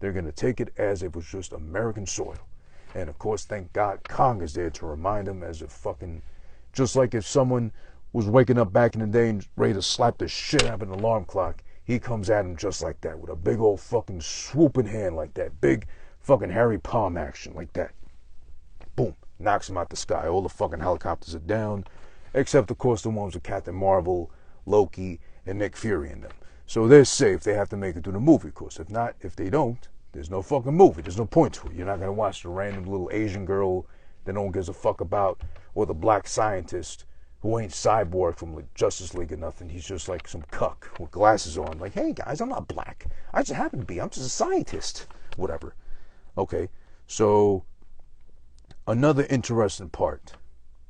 They're going to take it as if it was just American soil. And of course, thank God Kong is there to remind them, as if fucking, just like if someone was waking up back in the day and ready to slap the shit out of an alarm clock, he comes at him just like that, with a big old fucking swooping hand like that, big fucking Harry Palm action like that. Boom, knocks him out the sky. All the fucking helicopters are down, except of course the ones with Captain Marvel, Loki, and Nick Fury in them. So they're safe. They have to make it through the movie, of course. If not, if they don't, there's no fucking movie. There's no point to it. You're not going to watch the random little Asian girl that no one gives a fuck about, or the black scientist who ain't Cyborg from like Justice League or nothing. He's just like some cuck with glasses on. Like, hey guys, I'm not black. I just happen to be. I'm just a scientist. Whatever. Okay, so another interesting part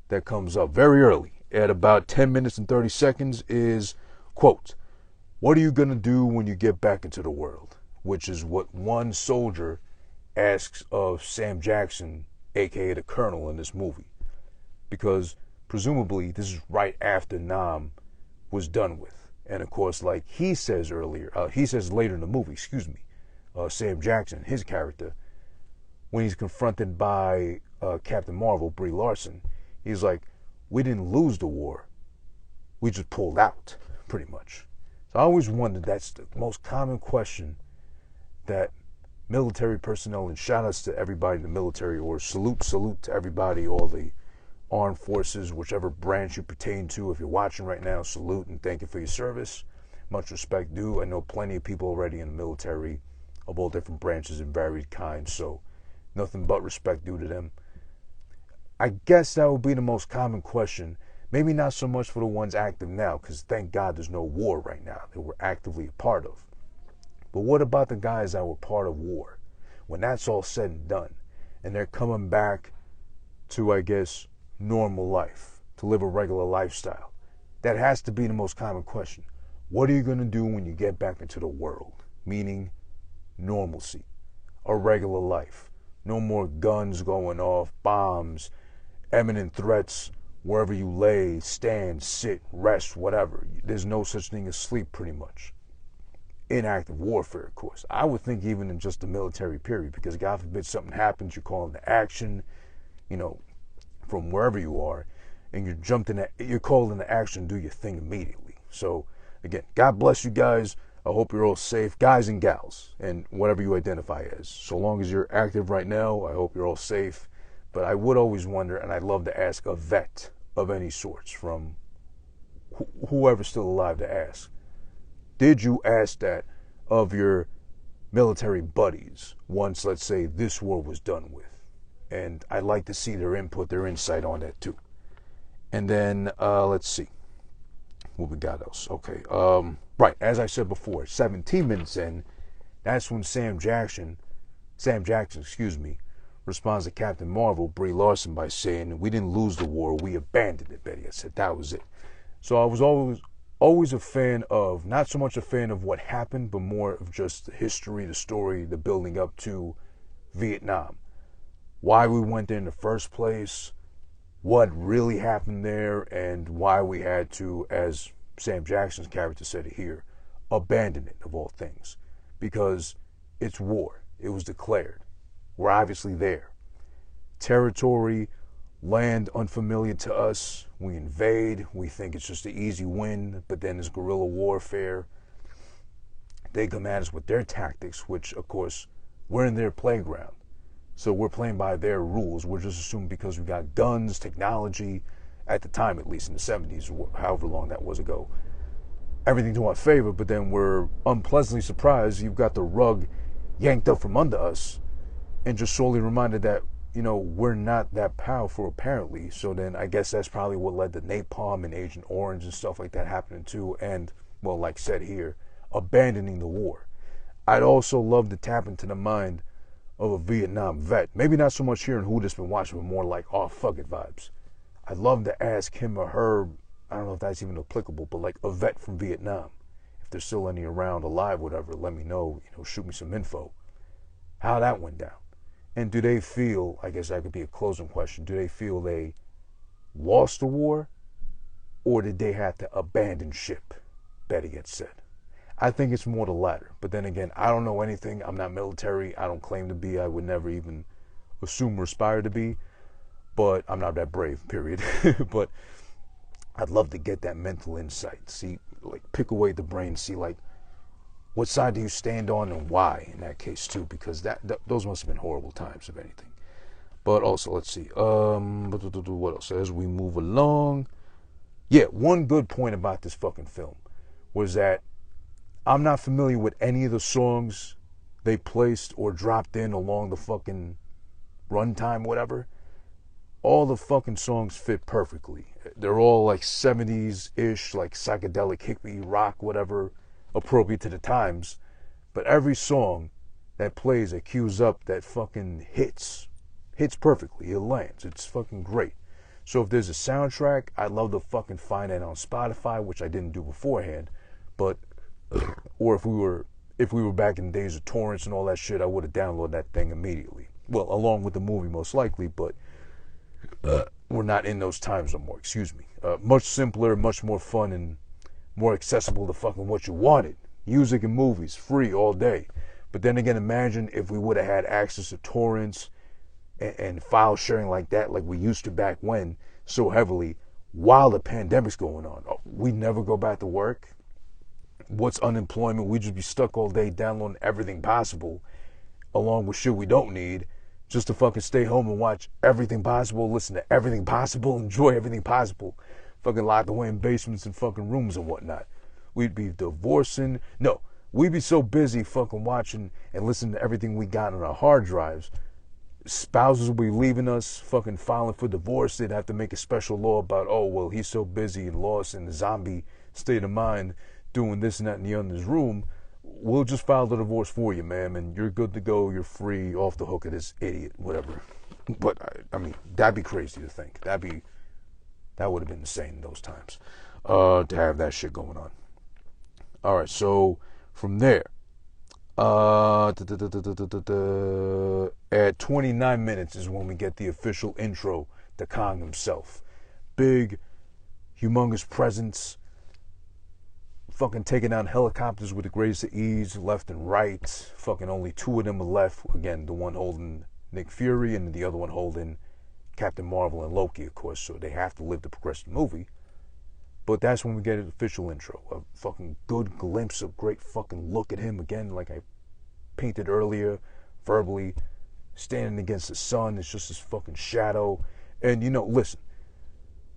that comes up very early, at about 10 minutes and 30 seconds, is, quote, what are you going to do when you get back into the world? Which is what one soldier asks of Sam Jackson, aka the Colonel, in this movie. Because presumably this is right after Nam was done with. And of course, like he says later in the movie, Sam Jackson, his character, when he's confronted by Captain Marvel, Brie Larson, he's like, we didn't lose the war. We just pulled out, pretty much. So I always wondered, that's the most common question that military personnel, and shout outs to everybody in the military, or salute to everybody, all the armed forces, whichever branch you pertain to. If you're watching right now, salute and thank you for your service. Much respect due. I know plenty of people already in the military of all different branches and varied kinds, so nothing but respect due to them. I guess that would be the most common question. Maybe not so much for the ones active now, because thank God there's no war right now that we're actively a part of. But what about the guys that were part of war? When that's all said and done, and they're coming back to, I guess, normal life, to live a regular lifestyle. That has to be the most common question. What are you going to do when you get back into the world? Meaning normalcy, a regular life. No more guns going off, bombs, imminent threats, wherever you lay, stand, sit, rest, whatever. There's no such thing as sleep, pretty much. Inactive warfare, of course. I would think even in just the military period, because God forbid something happens, you call into action, from wherever you are, and you're called into action, do your thing immediately. So again, God bless you guys. I hope you're all safe, guys and gals, and whatever you identify as. So long as you're active right now, I hope you're all safe. But I would always wonder, and I'd love to ask a vet of any sorts, from whoever's still alive, to ask, did you ask that of your military buddies once, let's say, this war was done with? And I'd like to see their input, their insight on that too. And then, let's see. What we got else? Okay. Right, as I said before, 17 minutes in, that's when Sam Jackson, responds to Captain Marvel, Brie Larson, by saying, we didn't lose the war, we abandoned it, Betty. I said, that was it. So I was always a fan of, not so much a fan of what happened, but more of just the history, the story, the building up to Vietnam. Why we went there in the first place, what really happened there, and why we had to, as Sam Jackson's character said it here, abandon it, of all things. Because it's war. It was declared. We're obviously there. Territory, land unfamiliar to us. We invade. We think it's just an easy win, but then there's guerrilla warfare. They come at us with their tactics, which, of course, we're in their playground. So we're playing by their rules. We're just assuming because we got guns, technology, at the time at least, in the 70s, however long that was ago, everything to our favor, but then we're unpleasantly surprised you've got the rug yanked up from under us, and just sorely reminded that, you know, we're not that powerful apparently. So then I guess that's probably what led to napalm and Agent Orange and stuff like that happening too, and, well, like said here, abandoning the war. I'd also love to tap into the mind of a Vietnam vet. Maybe not so much here in Who This Been Watching, but more like, oh, fuck it vibes. I'd love to ask him or her, I don't know if that's even applicable, but like a vet from Vietnam. If there's still any around, alive, whatever, let me know, you know, shoot me some info. How that went down. And do they feel, I guess that could be a closing question, do they feel they lost the war, or did they have to abandon ship, better yet said? I think it's more the latter. But then again, I don't know anything. I'm not military. I don't claim to be. I would never even assume or aspire to be. But I'm not that brave, period. But I'd love to get that mental insight. See, like, pick away the brain. See, like, what side do you stand on and why in that case, too? Because those must have been horrible times, if anything. But also, let's see. What else? As we move along. Yeah, one good point about this fucking film was that I'm not familiar with any of the songs they placed or dropped in along the fucking runtime, whatever. All the fucking songs fit perfectly. They're all like 70s-ish, like psychedelic, hippie, rock, whatever, appropriate to the times. But every song that plays, that cues up, that fucking hits perfectly. It lands. It's fucking great. So if there's a soundtrack, I'd love to fucking find it on Spotify, which I didn't do beforehand. But, or if we were back in the days of torrents and all that shit, I would have downloaded that thing immediately. Well, along with the movie, most likely, but we're not in those times no more, excuse me. Much simpler, much more fun, and more accessible to fucking what you wanted. Music and movies, free all day. But then again, imagine if we would have had access to torrents and file sharing like that, like we used to back when, so heavily, while the pandemic's going on. We'd never go back to work. What's unemployment? We'd just be stuck all day downloading everything possible, along with shit we don't need, just to fucking stay home and watch everything possible, listen to everything possible, enjoy everything possible, fucking locked away in basements and fucking rooms and whatnot. We'd be divorcing. No, we'd be so busy fucking watching and listening to everything we got on our hard drives. Spouses would be leaving us, fucking filing for divorce. They'd have to make a special law about, oh, well, he's so busy and lost in the zombie state of mind doing this and that and the other in his room. We'll just file the divorce for you, ma'am, and you're good to go. You're free, off the hook of this idiot, whatever. But, I mean, that'd be crazy to think. That would have been insane in those times, to have that shit going on. All right, so from there, at 29 minutes is when we get the official intro to Kong himself. Big, humongous presence, fucking taking down helicopters with the greatest of ease, left and right. Fucking only two of them are left. Again, the one holding Nick Fury and the other one holding Captain Marvel and Loki, of course, so they have to live to progress the movie. But that's when we get an official intro. A fucking good glimpse, a great fucking look at him again, like I painted earlier, verbally, standing against the sun. It's just this fucking shadow. And, you know, listen,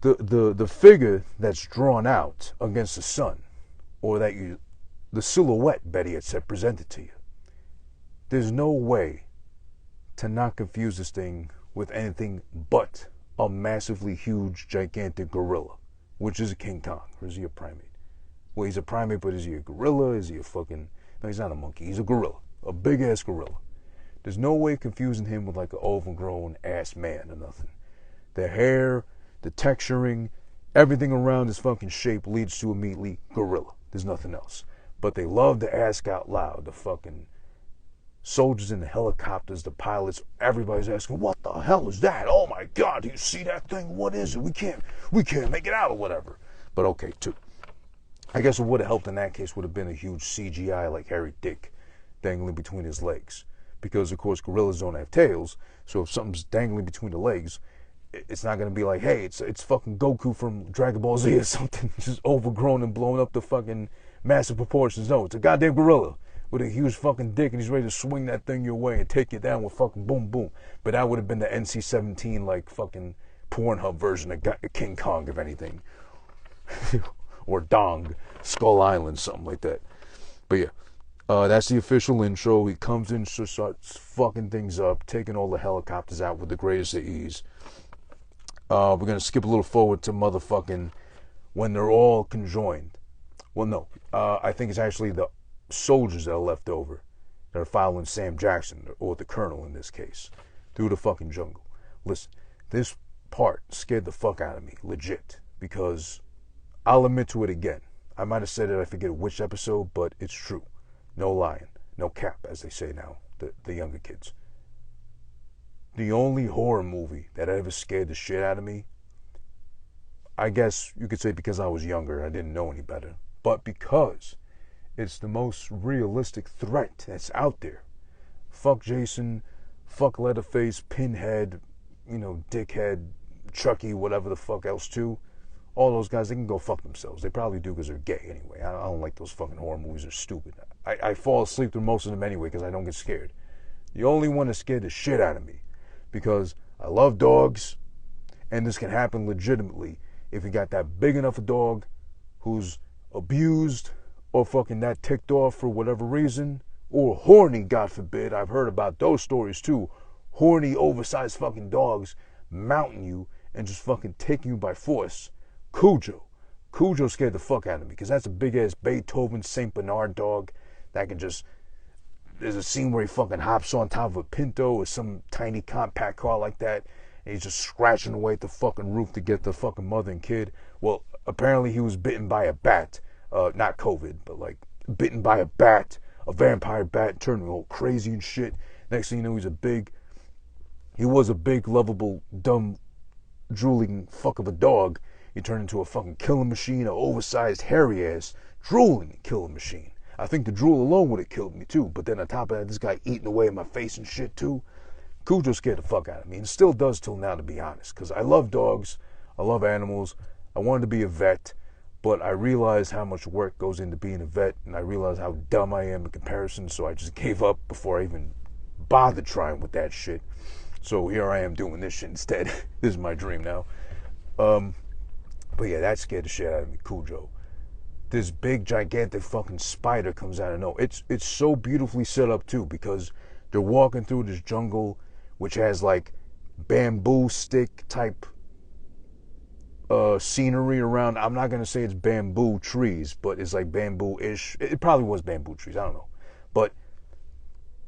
the figure that's drawn out against the sun, or the silhouette, Betty had said, presented to you, there's no way to not confuse this thing with anything but a massively huge, gigantic gorilla, which is a King Kong, or is he a primate? Well, he's a primate, but is he a gorilla? Is he a fucking... No, he's not a monkey. He's a gorilla. A big-ass gorilla. There's no way confusing him with like an overgrown ass man or nothing. The hair, the texturing, everything around his fucking shape leads to immediately gorilla. There's nothing else. But they love to ask out loud. The fucking soldiers in the helicopters, the pilots, everybody's asking, what the hell is that? Oh my God, do you see that thing? What is it? We can't make it out or whatever. But okay, too. I guess what would have helped in that case would have been a huge CGI like hairy dick dangling between his legs. Because, of course, gorillas don't have tails, so if something's dangling between the legs, it's not going to be like, hey, it's fucking Goku from Dragon Ball Z or something, just overgrown and blown up to fucking massive proportions. No, it's a goddamn gorilla with a huge fucking dick, and he's ready to swing that thing your way and take you down with fucking boom, boom. But that would have been the NC-17, like, fucking Pornhub version of King Kong, if anything. or Dong, Skull Island, something like that. But yeah, that's the official intro. He comes in, just starts fucking things up, taking all the helicopters out with the greatest of ease. We're going to skip a little forward to motherfucking when they're all conjoined. Well, no, I think it's actually the soldiers that are left over that are following Sam Jackson, or the colonel in this case, through the fucking jungle. Listen, this part scared the fuck out of me, legit, because I'll admit to it again. I might have said it, I forget which episode, but it's true. No lying, no cap, as they say now, the younger kids. The only horror movie that ever scared the shit out of me, I guess you could say because I was younger, I didn't know any better, but because it's the most realistic threat that's out there. Fuck Jason, fuck Leatherface, Pinhead, Dickhead, Chucky, whatever the fuck else too. All those guys, they can go fuck themselves. They probably do because they're gay anyway. I don't like those fucking horror movies. They're stupid. I fall asleep through most of them anyway because I don't get scared. The only one that scared the shit out of me, because I love dogs, and this can happen legitimately if you got that big enough a dog who's abused or fucking that ticked off for whatever reason, or horny, God forbid. I've heard about those stories too. Horny, oversized fucking dogs mounting you and just fucking taking you by force. Cujo scared the fuck out of me because that's a big ass Beethoven St. Bernard dog that can just, there's a scene where he fucking hops on top of a Pinto or some tiny compact car like that, and he's just scratching away at the fucking roof to get the fucking mother and kid. Well, apparently he was bitten by a bat, not COVID, but like bitten by a bat, a vampire bat, turning all crazy and shit. Next thing you know, he was a big, lovable, dumb, drooling fuck of a dog. He turned into a fucking killing machine, an oversized, hairy ass, drooling killing machine. I think the drool alone would have killed me too, but then on top of that, this guy eating away at my face and shit too. Cujo scared the fuck out of me, and still does till now, to be honest, because I love dogs, I love animals, I wanted to be a vet, but I realized how much work goes into being a vet, and I realized how dumb I am in comparison, so I just gave up before I even bothered trying with that shit. So here I am doing this shit instead. This is my dream now. But yeah, that scared the shit out of me, Cujo. This big, gigantic fucking spider comes out of nowhere. It's so beautifully set up too, because they're walking through this jungle, which has like bamboo stick type scenery around. I'm not gonna say it's bamboo trees, but it's like bamboo-ish. It probably was bamboo trees, I don't know. But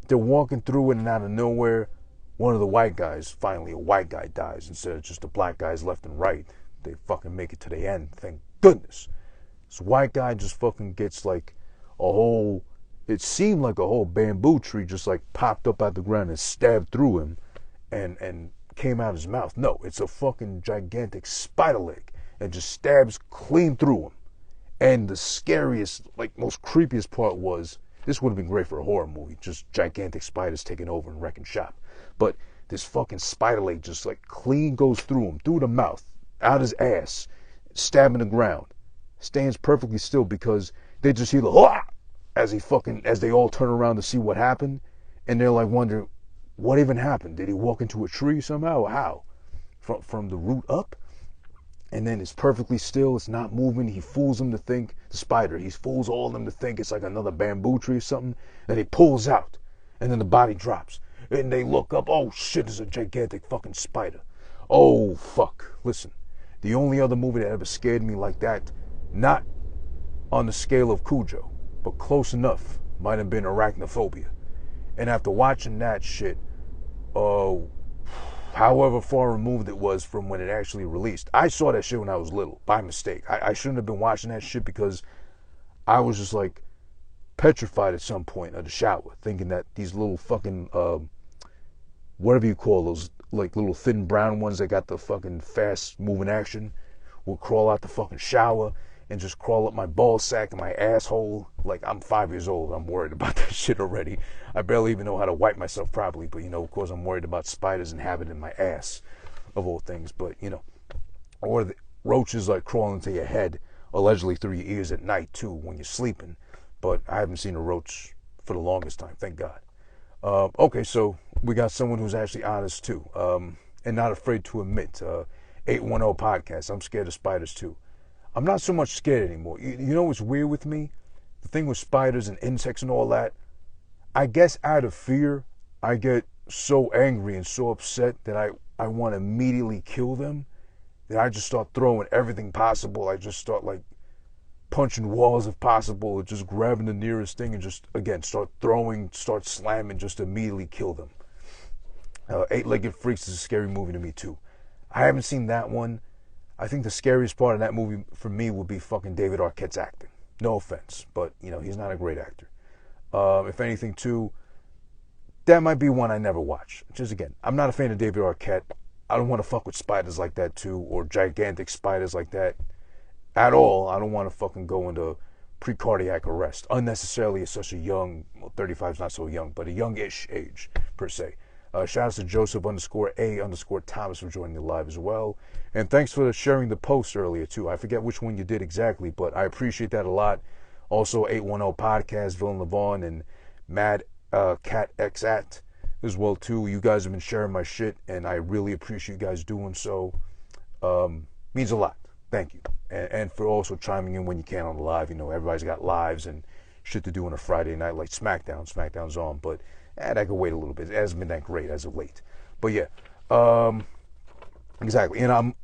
they're walking through it, and out of nowhere, one of the white guys, finally a white guy dies instead of just the black guys left and right. They fucking make it to the end, thank goodness. This white guy just fucking gets like a whole, it seemed like a whole bamboo tree just like popped up out the ground and stabbed through him and came out his mouth. No, it's a fucking gigantic spider leg and just stabs clean through him. And the scariest, like most creepiest part was, this would have been great for a horror movie, just gigantic spiders taking over and wrecking shop. But this fucking spider leg just like clean goes through him, through the mouth, out his ass, stabbing the ground. Stands perfectly still because they just hear the "Hua!" as they all turn around to see what happened, and they're like wondering what even happened. Did he walk into a tree somehow, or how? From the root up? And then it's perfectly still, it's not moving. He fools them to think, the spider, he fools all of them to think it's like another bamboo tree or something. Then he pulls out, and then the body drops. And they look up, oh shit, it's a gigantic fucking spider. Oh fuck, listen. The only other movie that ever scared me like that, not on the scale of Cujo, but close enough, might have been Arachnophobia. And after watching that shit, however far removed it was from when it actually released, I saw that shit when I was little, by mistake. I shouldn't have been watching that shit because I was just like petrified at some point of the shower, thinking that these little fucking, whatever you call those, like little thin brown ones that got the fucking fast moving action, will crawl out the fucking shower and just crawl up my ball sack and my asshole. Like, I'm 5 years old, I'm worried about that shit already. I barely even know how to wipe myself properly, but of course I'm worried about spiders inhabiting my ass, of all things. But or the roaches like crawling into your head, allegedly through your ears at night too when you're sleeping. But I haven't seen a roach for the longest time, thank God. Okay, so we got someone who's actually honest too, and not afraid to admit, 810 podcast, I'm scared of spiders too. I'm not so much scared anymore. You know what's weird with me? The thing with spiders and insects and all that, I guess out of fear, I get so angry and so upset that I want to immediately kill them, that I just start throwing everything possible. I just start like punching walls if possible, or just grabbing the nearest thing and just, again, start throwing, start slamming, just immediately kill them. Eight-Legged Freaks is a scary movie to me too. I haven't seen that one. I think the scariest part of that movie for me would be fucking David Arquette's acting. No offense, but you know, he's not a great actor. If anything too, that might be one I never watch. Just again, I'm not a fan of David Arquette. I don't want to fuck with spiders like that too, or gigantic spiders like that at all. I don't want to fucking go into pre-cardiac arrest unnecessarily at such a young, well, 35 is not so young, but a youngish age per se. Shout out to Joseph_A_Thomas for joining the live as well. And thanks for sharing the post earlier too. I forget which one you did exactly, but I appreciate that a lot. Also, 810 Podcast, Villain Levon, and Mad Cat XAT as well too. You guys have been sharing my shit, and I really appreciate you guys doing so. Means a lot. Thank you. And for also chiming in when you can on the live. You know, everybody's got lives and shit to do on a Friday night, like SmackDown. SmackDown's on, but that could wait a little bit. It hasn't been that great as of late. But yeah, exactly. And I'm,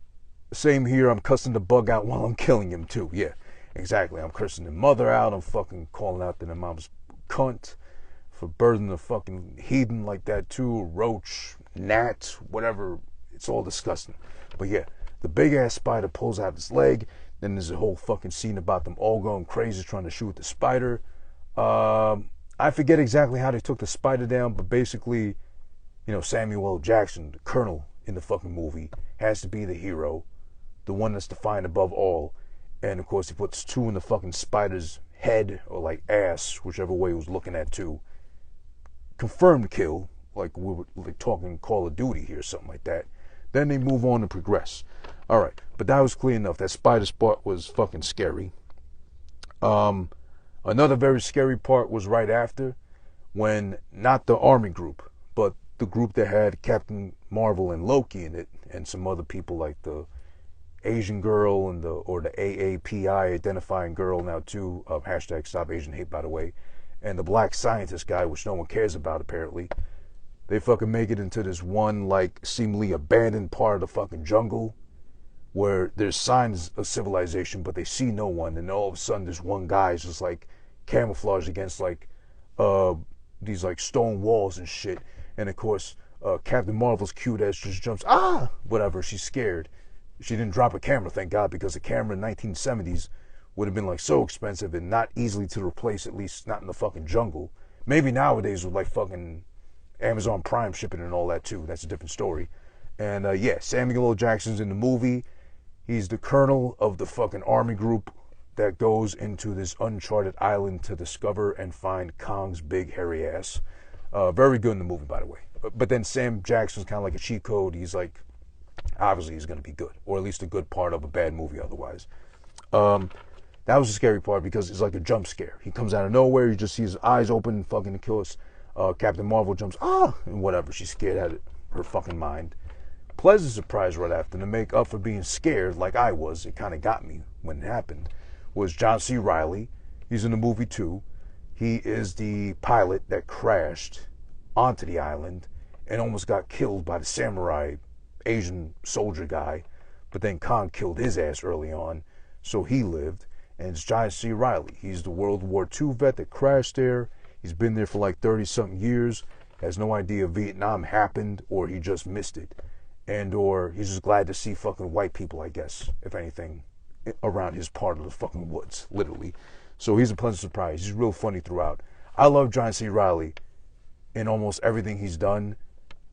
same here, I'm cussing the bug out while I'm killing him too. Yeah, exactly. I'm cursing the mother out. I'm fucking calling out the mom's cunt for birthing a fucking heathen like that too. Roach, gnat, whatever. It's all disgusting. But yeah, the big ass spider pulls out his leg. Then there's a whole fucking scene about them all going crazy trying to shoot the spider. I forget exactly how they took the spider down, but basically, you know, Samuel L. Jackson, the colonel in the fucking movie, has to be the hero, the one that's defined above all. And of course, he puts two in the fucking spider's head, or like ass, whichever way he was looking at too. Confirmed kill, like we were like talking Call of Duty here, something like that. Then they move on and progress. All right, but that was clear enough. That spider spot was fucking scary. Another very scary part was right after, when not the army group, but the group that had Captain Marvel and Loki in it, and some other people like the Asian girl and the AAPI identifying girl now too. Hashtag Stop Asian Hate, by the way, and the black scientist guy, which no one cares about apparently. They fucking make it into this one like seemingly abandoned part of the fucking jungle, where there's signs of civilization, but they see no one, and all of a sudden this one guy is just like camouflaged against like these like stone walls and shit. And of course, Captain Marvel's cute ass just jumps, whatever, she's scared. She didn't drop a camera, thank God, because the camera in 1970s would have been like so expensive and not easily to replace, at least not in the fucking jungle. Maybe nowadays with like fucking Amazon Prime shipping and all that too. That's a different story. And yeah, Samuel L. Jackson's in the movie. He's the colonel of the fucking army group that goes into this uncharted island to discover and find Kong's big hairy ass. Very good in the movie, by the way. But then Sam Jackson's kind of like a cheat code. He's like, obviously he's going to be good, or at least a good part of a bad movie otherwise. That was the scary part because it's like a jump scare. He comes out of nowhere. You just see his eyes open and fucking kill us. Captain Marvel jumps, and whatever. She's scared out of her fucking mind. Pleasant surprise right after, to make up for being scared like I was. It kind of got me when it happened. Was John C. Reilly. He's in the movie too. He is the pilot that crashed onto the island and almost got killed by the samurai Asian soldier guy. But then Kong killed his ass early on, so he lived. And it's John C. Reilly. He's the World War II vet that crashed there. He's been there for like 30-something years. Has no idea Vietnam happened, or he just missed it. And or he's just glad to see fucking white people, I guess, if anything, around his part of the fucking woods, literally. So he's a pleasant surprise. He's real funny throughout. I love John C. Reilly in almost everything he's done,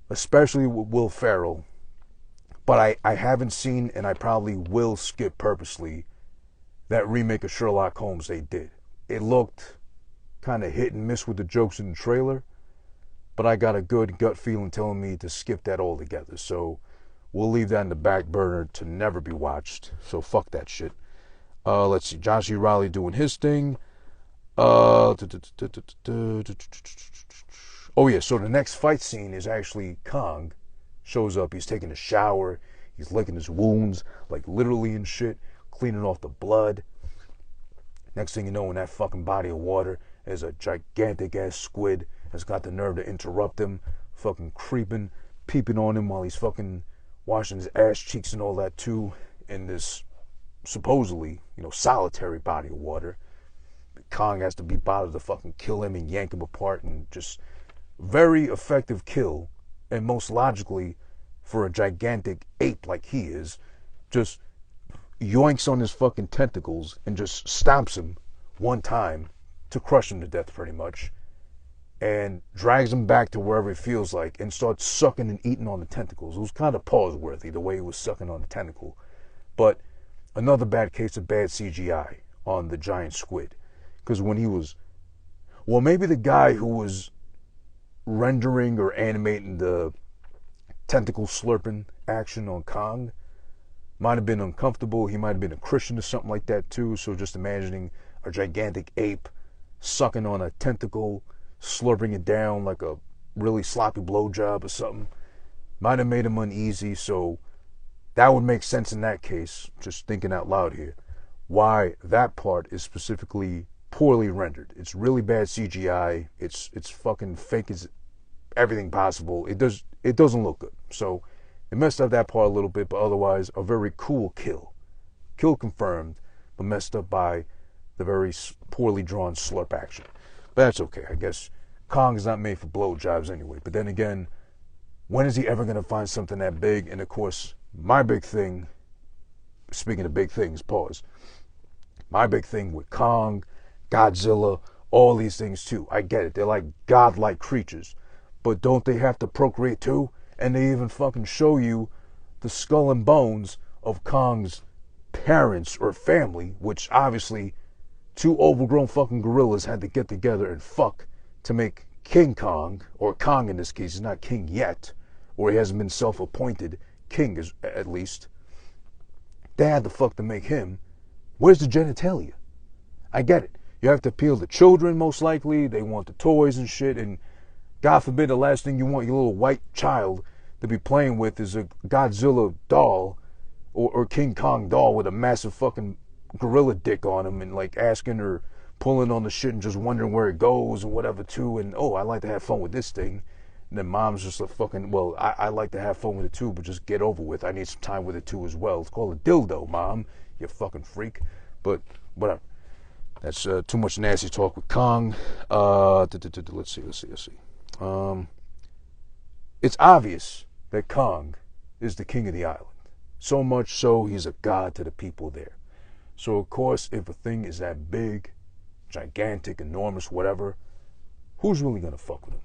especially with Will Ferrell. But I haven't seen, and I probably will skip purposely, that remake of Sherlock Holmes they did. It looked kind of hit and miss with the jokes in the trailer, but I got a good gut feeling telling me to skip that altogether. So we'll leave that in the back burner to never be watched. So fuck that shit. Let's see. John C. Reilly doing his thing. Oh yeah, so the next fight scene is actually Kong shows up. He's taking a shower. He's licking his wounds, like literally and shit. cleaning off the blood. Next thing you know, in that fucking body of water, there's a gigantic ass squid that's got the nerve to interrupt him, fucking creeping, peeping on him while he's fucking washing his ass cheeks and all that too, in this supposedly, solitary body of water. Kong has to be bothered to fucking kill him and yank him apart, and just very effective kill, and most logically for a gigantic ape like he is, just yoinks on his fucking tentacles and just stomps him one time to crush him to death pretty much, and drags him back to wherever it feels like and starts sucking and eating on the tentacles. It was kind of pause-worthy the way he was sucking on the tentacle. But another bad case of bad CGI on the giant squid. Because when he was, maybe the guy who was rendering or animating the tentacle slurping action on Kong might have been uncomfortable. He might have been a Christian or something like that too. So just imagining a gigantic ape sucking on a tentacle, slurping it down like a really sloppy blowjob or something, might have made him uneasy. So that would make sense in that case, just thinking out loud here, why that part is specifically poorly rendered. It's really bad CGI. It's fucking fake as everything possible. It doesn't look good. So it messed up that part a little bit, but otherwise a very cool kill. Kill confirmed, but messed up by the very poorly drawn slurp action. But that's okay. I guess Kong's not made for blowjobs anyway. But then again, when is he ever going to find something that big? And of course, my big thing, speaking of big things, pause. My big thing with Kong, Godzilla, all these things too. I get it. They're like godlike creatures. But don't they have to procreate too? And they even fucking show you the skull and bones of Kong's parents or family, which obviously two overgrown fucking gorillas had to get together and fuck to make King Kong, or Kong in this case. He's not king yet, or he hasn't been self-appointed king, at least. They had to fuck to make him. Where's the genitalia? I get it. You have to appeal to children, most likely. They want the toys and shit, and God forbid the last thing you want your little white child to be playing with is a Godzilla doll or King Kong doll with a massive fucking gorilla dick on him, and like asking or pulling on the shit and just wondering where it goes or whatever too. And I like to have fun with this thing. And then mom's just like, fucking, I like to have fun with it too, but just get over with. I need some time with it too as well. It's called a dildo, mom, you fucking freak. But whatever. That's too much nasty talk with Kong. Let's see. It's obvious that Kong is the king of the island. So much so, he's a god to the people there. So, of course, if a thing is that big, gigantic, enormous, whatever, who's really going to fuck with him?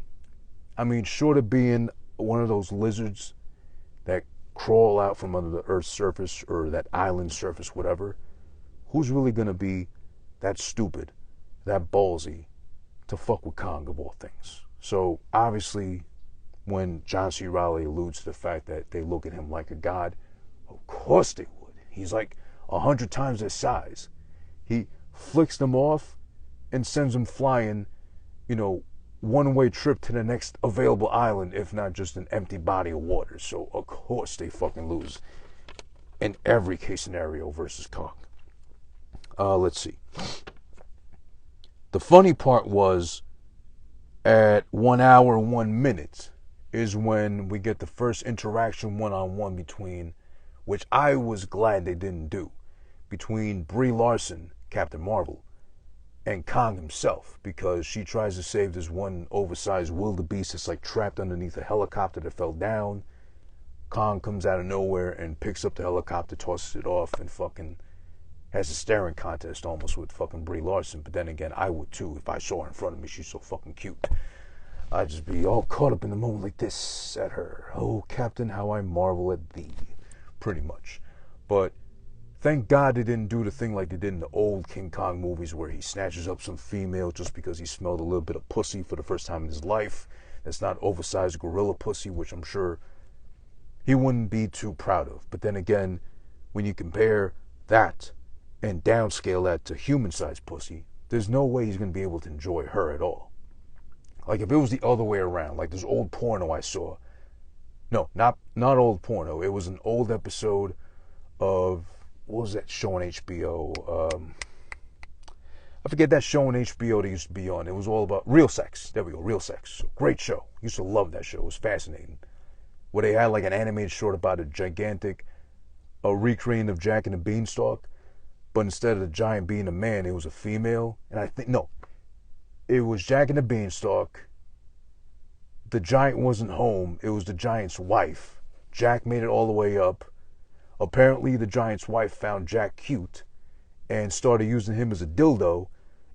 I mean, short of being one of those lizards that crawl out from under the Earth's surface or that island surface, whatever, who's really going to be that stupid, that ballsy to fuck with Kong of all things? So, obviously, when John C. Reilly alludes to the fact that they look at him like a god, of course they would. He's like 100 times their size. He flicks them off and sends them flying, one-way trip to the next available island, if not just an empty body of water. So, of course, they fucking lose in every case scenario versus Kong. Let's see. The funny part was, at 1 hour and 1 minute is when we get the first interaction one-on-one between, which I was glad they didn't do, between Brie Larson, Captain Marvel, and Kong himself, because she tries to save this one oversized wildebeest that's like trapped underneath a helicopter that fell down. Kong comes out of nowhere and picks up the helicopter, tosses it off, and fucking has a staring contest almost with fucking Brie Larson. But then again, I would too if I saw her in front of me. She's so fucking cute. I'd just be all caught up in the moment like this at her. Oh, Captain, how I marvel at thee. Pretty much. But thank God they didn't do the thing like they did in the old King Kong movies where he snatches up some female just because he smelled a little bit of pussy for the first time in his life. That's not oversized gorilla pussy, which I'm sure he wouldn't be too proud of. But then again, when you compare that and downscale that to human-sized pussy, there's no way he's going to be able to enjoy her at all. Like if it was the other way around, like this old porno I saw. No, not old porno. It was an old episode of what was that show on HBO? I forget that show on HBO they used to be on. It was all about real sex. There we go, real sex. Great show. Used to love that show. It was fascinating. Where they had like an animated short about a gigantic recreating of Jack and the Beanstalk, but instead of the giant being a man, it was a female. And I think, no, it was Jack and the Beanstalk. The giant wasn't home. It was the giant's wife. Jack made it all the way up. Apparently, the giant's wife found Jack cute and started using him as a dildo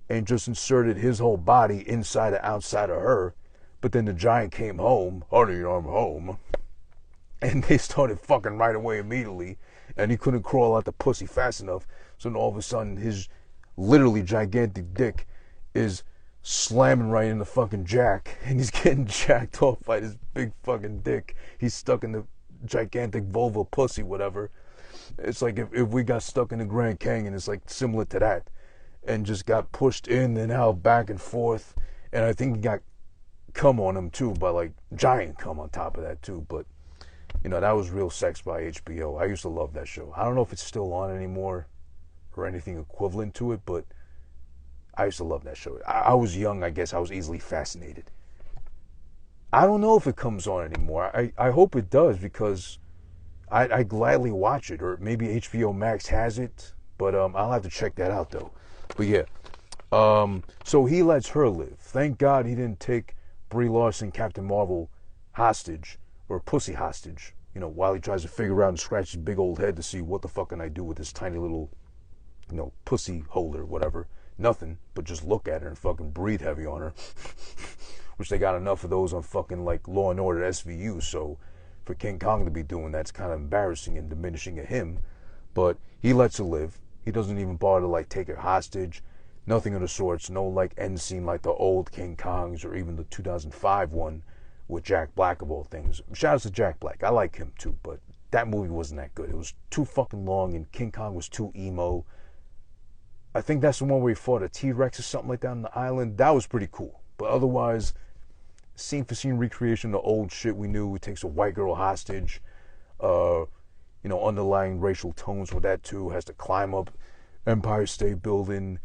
and just inserted his whole body inside and outside of her. But then the giant came home. Honey, I'm home. And they started fucking right away immediately. And he couldn't crawl out the pussy fast enough. So then all of a sudden, his literally gigantic dick is slamming right into fucking Jack. And he's getting jacked off by this big fucking dick. He's stuck in the gigantic vulva pussy, whatever. It's like if we got stuck in the Grand Canyon, it's like similar to that. And just got pushed in and out, back and forth. And I think he got cum on him too, but like giant cum on top of that too. But you know, that was Real Sex by HBO. I used to love that show. I don't know if it's still on anymore or anything equivalent to it, but I used to love that show. I was young, I guess. I was easily fascinated. I don't know if it comes on anymore. I hope it does, because I gladly watch it. Or maybe HBO Max has it, but I'll have to check that out, though. But yeah, so he lets her live. Thank God he didn't take Brie Larson, Captain Marvel, hostage, or pussy hostage, you know, while he tries to figure out and scratch his big old head to see what the fuck can I do with this tiny little, you know, pussy holder, whatever. Nothing, but just look at her and fucking breathe heavy on her. Which they got enough of those on fucking like Law and Order SVU, so for King Kong to be doing that's kind of embarrassing and diminishing of him. But he lets her live. He doesn't even bother to like take her hostage. Nothing of the sorts. No like end scene like the old King Kongs or even the 2005 one with Jack Black of all things. Shout out to Jack Black. I like him too, but that movie wasn't that good. It was too fucking long and King Kong was too emo. I think that's the one where he fought a T-Rex or something like that on the island. That was pretty cool. But otherwise, scene for scene recreation of old shit we knew. It takes a white girl hostage. You know, underlying racial tones with that too. Has to climb up Empire State Building.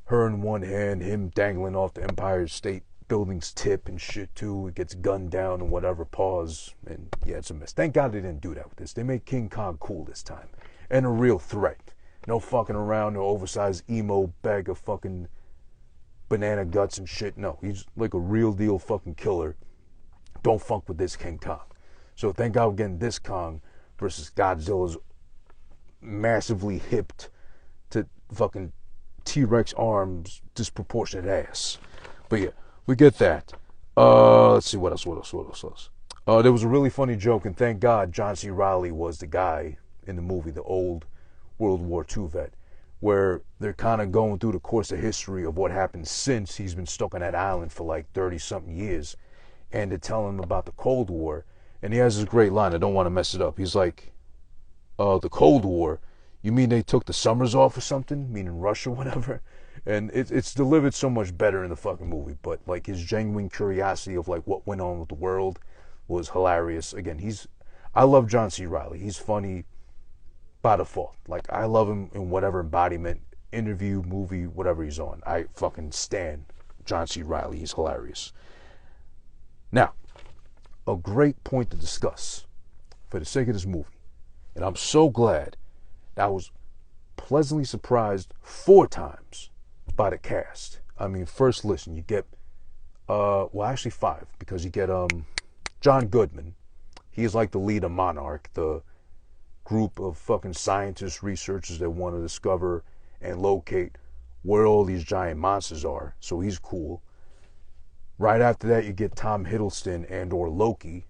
Her in one hand, him dangling off the Empire State Building's tip and shit too. It gets gunned down and whatever, pause. And yeah, it's a mess. Thank God they didn't do that with this. They made King Kong cool this time. And a real threat. No fucking around, no oversized emo bag of fucking banana guts and shit. No, he's like a real deal fucking killer. Don't fuck with this King Kong. So thank God we're getting this Kong versus Godzilla's massively hipped to fucking T-Rex arms, disproportionate ass. But yeah, we get that. Let's see, what else? There was a really funny joke, and thank God John C. Reilly was the guy in the movie, the old World War II vet, where they're kind of going through the course of history of what happened since he's been stuck on that island for like 30-something years, and they're telling him about the Cold War, and he has this great line, I don't want to mess it up, he's like, the Cold War, you mean they took the summers off or something, meaning Russia or whatever? And it's delivered so much better in the fucking movie, but like his genuine curiosity of like what went on with the world was hilarious. Again, I love John C. Reilly, he's funny by default. Like, I love him in whatever embodiment, interview, movie, whatever he's on. I fucking stan John C. Reilly. He's hilarious. Now, a great point to discuss for the sake of this movie. And I'm so glad that I was pleasantly surprised 4 times by the cast. I mean, first listen, you get, well, actually 5, because you get John Goodman. He's like the lead of Monarch, the group of fucking scientists, researchers that want to discover and locate where all these giant monsters are. So he's cool. Right after that, you get Tom Hiddleston and or Loki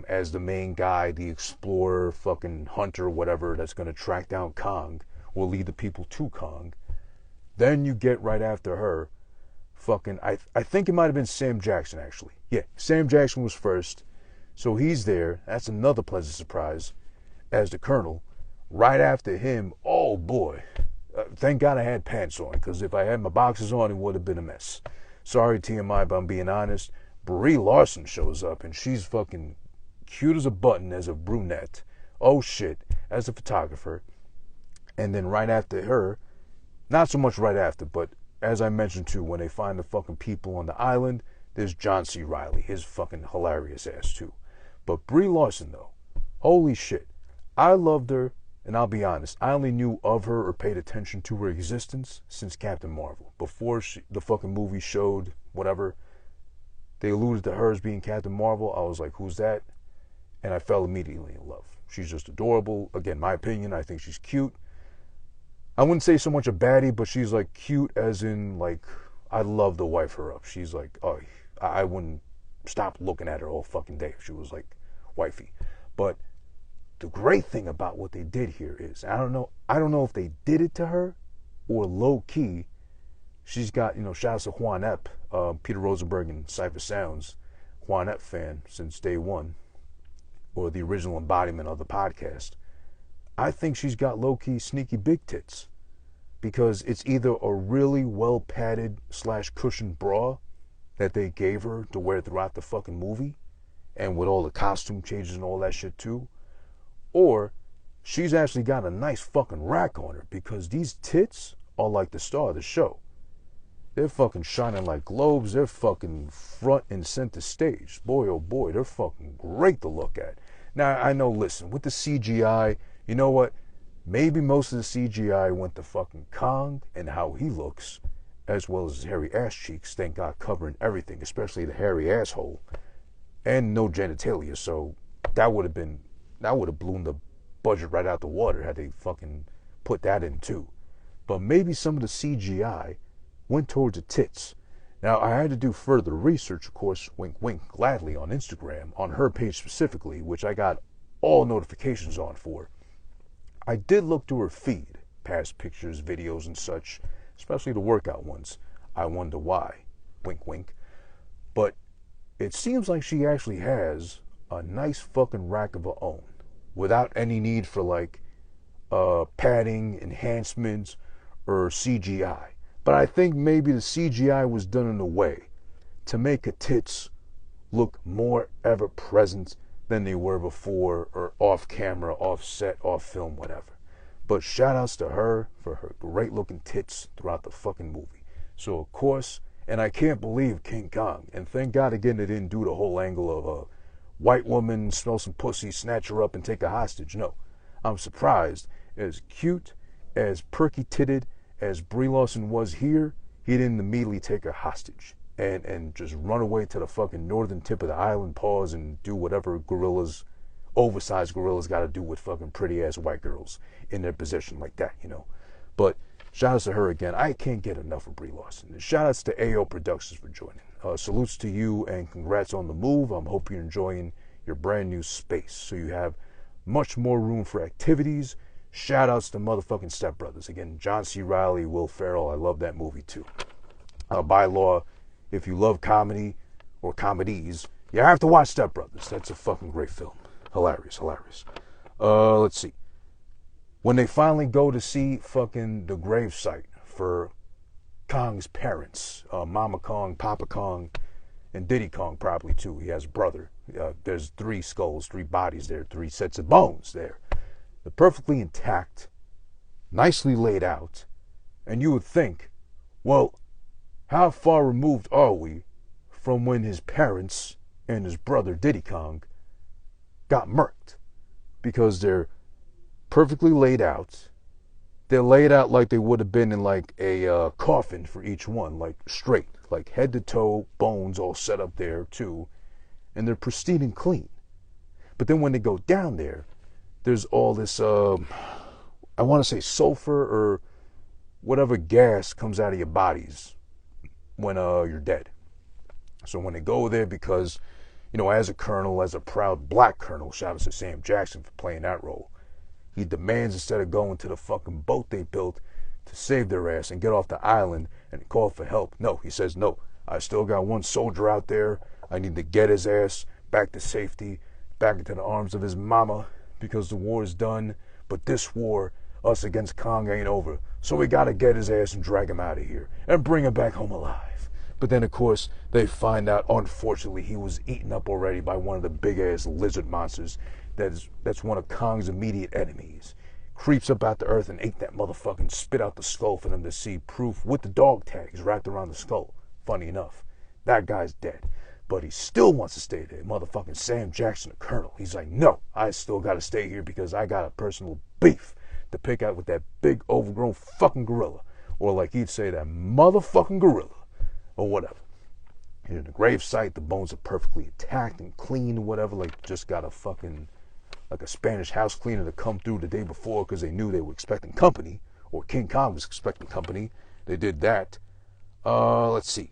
as the main guy, the explorer, fucking hunter, whatever, that's going to track down Kong or lead the people to Kong. Then you get right after her, fucking, I think it might have been Sam Jackson, actually. Yeah, Sam Jackson was first. So he's there. That's another pleasant surprise. As the Colonel. Right after him, oh boy, thank God I had pants on, because if I had my boxers on, it would have been a mess. Sorry, TMI, but I'm being honest. Brie Larson shows up, and she's fucking cute as a button as a brunette. Oh shit, as a photographer. And then right after her, not so much right after, but as I mentioned too, when they find the fucking people on the island, there's John C. Reilly, his fucking hilarious ass too. But Brie Larson though, holy shit, I loved her, and I'll be honest, I only knew of her or paid attention to her existence since Captain Marvel. Before the fucking movie showed whatever, they alluded to her as being Captain Marvel. I was like, who's that? And I fell immediately in love. She's just adorable. Again, my opinion, I think she's cute. I wouldn't say so much a baddie, but she's like cute as in like, I'd love to wife her up. She's like, oh, I wouldn't stop looking at her all fucking day if she was like wifey. But the great thing about what they did here is, I don't know if they did it to her or low key, she's got, shout out to Juan Epp, Peter Rosenberg and Cypher Sounds, Juan Epp fan since day one, or the original embodiment of the podcast. I think she's got low-key sneaky big tits, because it's either a really well-padded / cushioned bra that they gave her to wear throughout the fucking movie, and with all the costume changes and all that shit too, or she's actually got a nice fucking rack on her, because these tits are like the star of the show. They're fucking shining like globes. They're fucking front and center stage. Boy, oh boy, they're fucking great to look at. Now, I know, listen, with the CGI, you know what? Maybe most of the CGI went to fucking Kong and how he looks, as well as his hairy ass cheeks, thank God, covering everything, especially the hairy asshole, and no genitalia, so that would have blown the budget right out the water had they fucking put that in too. But maybe some of the CGI went towards the tits. Now, I had to do further research, of course, wink wink, gladly, on Instagram, on her page specifically, which I got all notifications on for. I did look through her feed, past pictures, videos, and such, especially the workout ones. I wonder why, wink wink. But it seems like she actually has a nice fucking rack of her own, without any need for like padding, enhancements, or CGI. But I think maybe the CGI was done in a way to make her tits look more ever present than they were before, or off camera, off set, off film, whatever. But shout outs to her for her great looking tits throughout the fucking movie. So of course, and I can't believe King Kong, and thank God again they didn't do the whole angle of a white woman smell some pussy, snatch her up and take her hostage. No, I'm surprised, as cute, as perky titted as Brie Larson was here, he didn't immediately take her hostage and just run away to the fucking northern tip of the island, pause, and do whatever gorillas, oversized gorillas, got to do with fucking pretty ass white girls in their possession like that, But shout outs to her again. I can't get enough of Brie Larson. Shout outs to AO Productions for joining. Salutes to you and congrats on the move. I hope you're enjoying your brand new space, so you have much more room for activities. Shout outs to motherfucking Step Brothers. Again, John C. Reilly, Will Ferrell. I love that movie too. By law, if you love comedy or comedies, you have to watch Step Brothers. That's a fucking great film. Hilarious, hilarious. Let's see. When they finally go to see fucking the gravesite for Kong's parents, Mama Kong, Papa Kong, and Diddy Kong probably too. He has a brother. There's 3 skulls, 3 bodies there, 3 sets of bones there. They're perfectly intact, nicely laid out, and you would think, well, how far removed are we from when his parents and his brother Diddy Kong got murked? Because they're perfectly laid out. They're laid out like they would have been in like a coffin for each one, like straight, like head to toe, bones all set up there too, and they're pristine and clean. But then when they go down there, there's all this, I want to say sulfur or whatever gas comes out of your bodies when you're dead. So when they go there, because, as a colonel, as a proud black colonel, shout out to Sam Jackson for playing that role, he demands, instead of going to the fucking boat they built to save their ass and get off the island and call for help, no, he says, no, I still got one soldier out there. I need to get his ass back to safety, back into the arms of his mama, because the war is done, but this war, us against Kong, ain't over. So we gotta get his ass and drag him out of here and bring him back home alive. But then, of course, they find out, unfortunately, he was eaten up already by one of the big-ass lizard monsters that's one of Kong's immediate enemies. creeps up out the earth and ate that motherfucking spit out the skull for them to see proof with the dog tags wrapped around the skull. Funny enough, that guy's dead. But he still wants to stay there. Motherfucking Sam Jackson, the Colonel. He's like, no, I still got to stay here because I got a personal beef to pick out with that big overgrown fucking gorilla. Or like he'd say, that motherfucking gorilla. Or whatever. And in the grave site, the bones are perfectly intact and clean or whatever. Like just got a fucking, like a Spanish house cleaner to come through the day before because they knew they were expecting company. Or King Kong was expecting company. They did that. Let's see.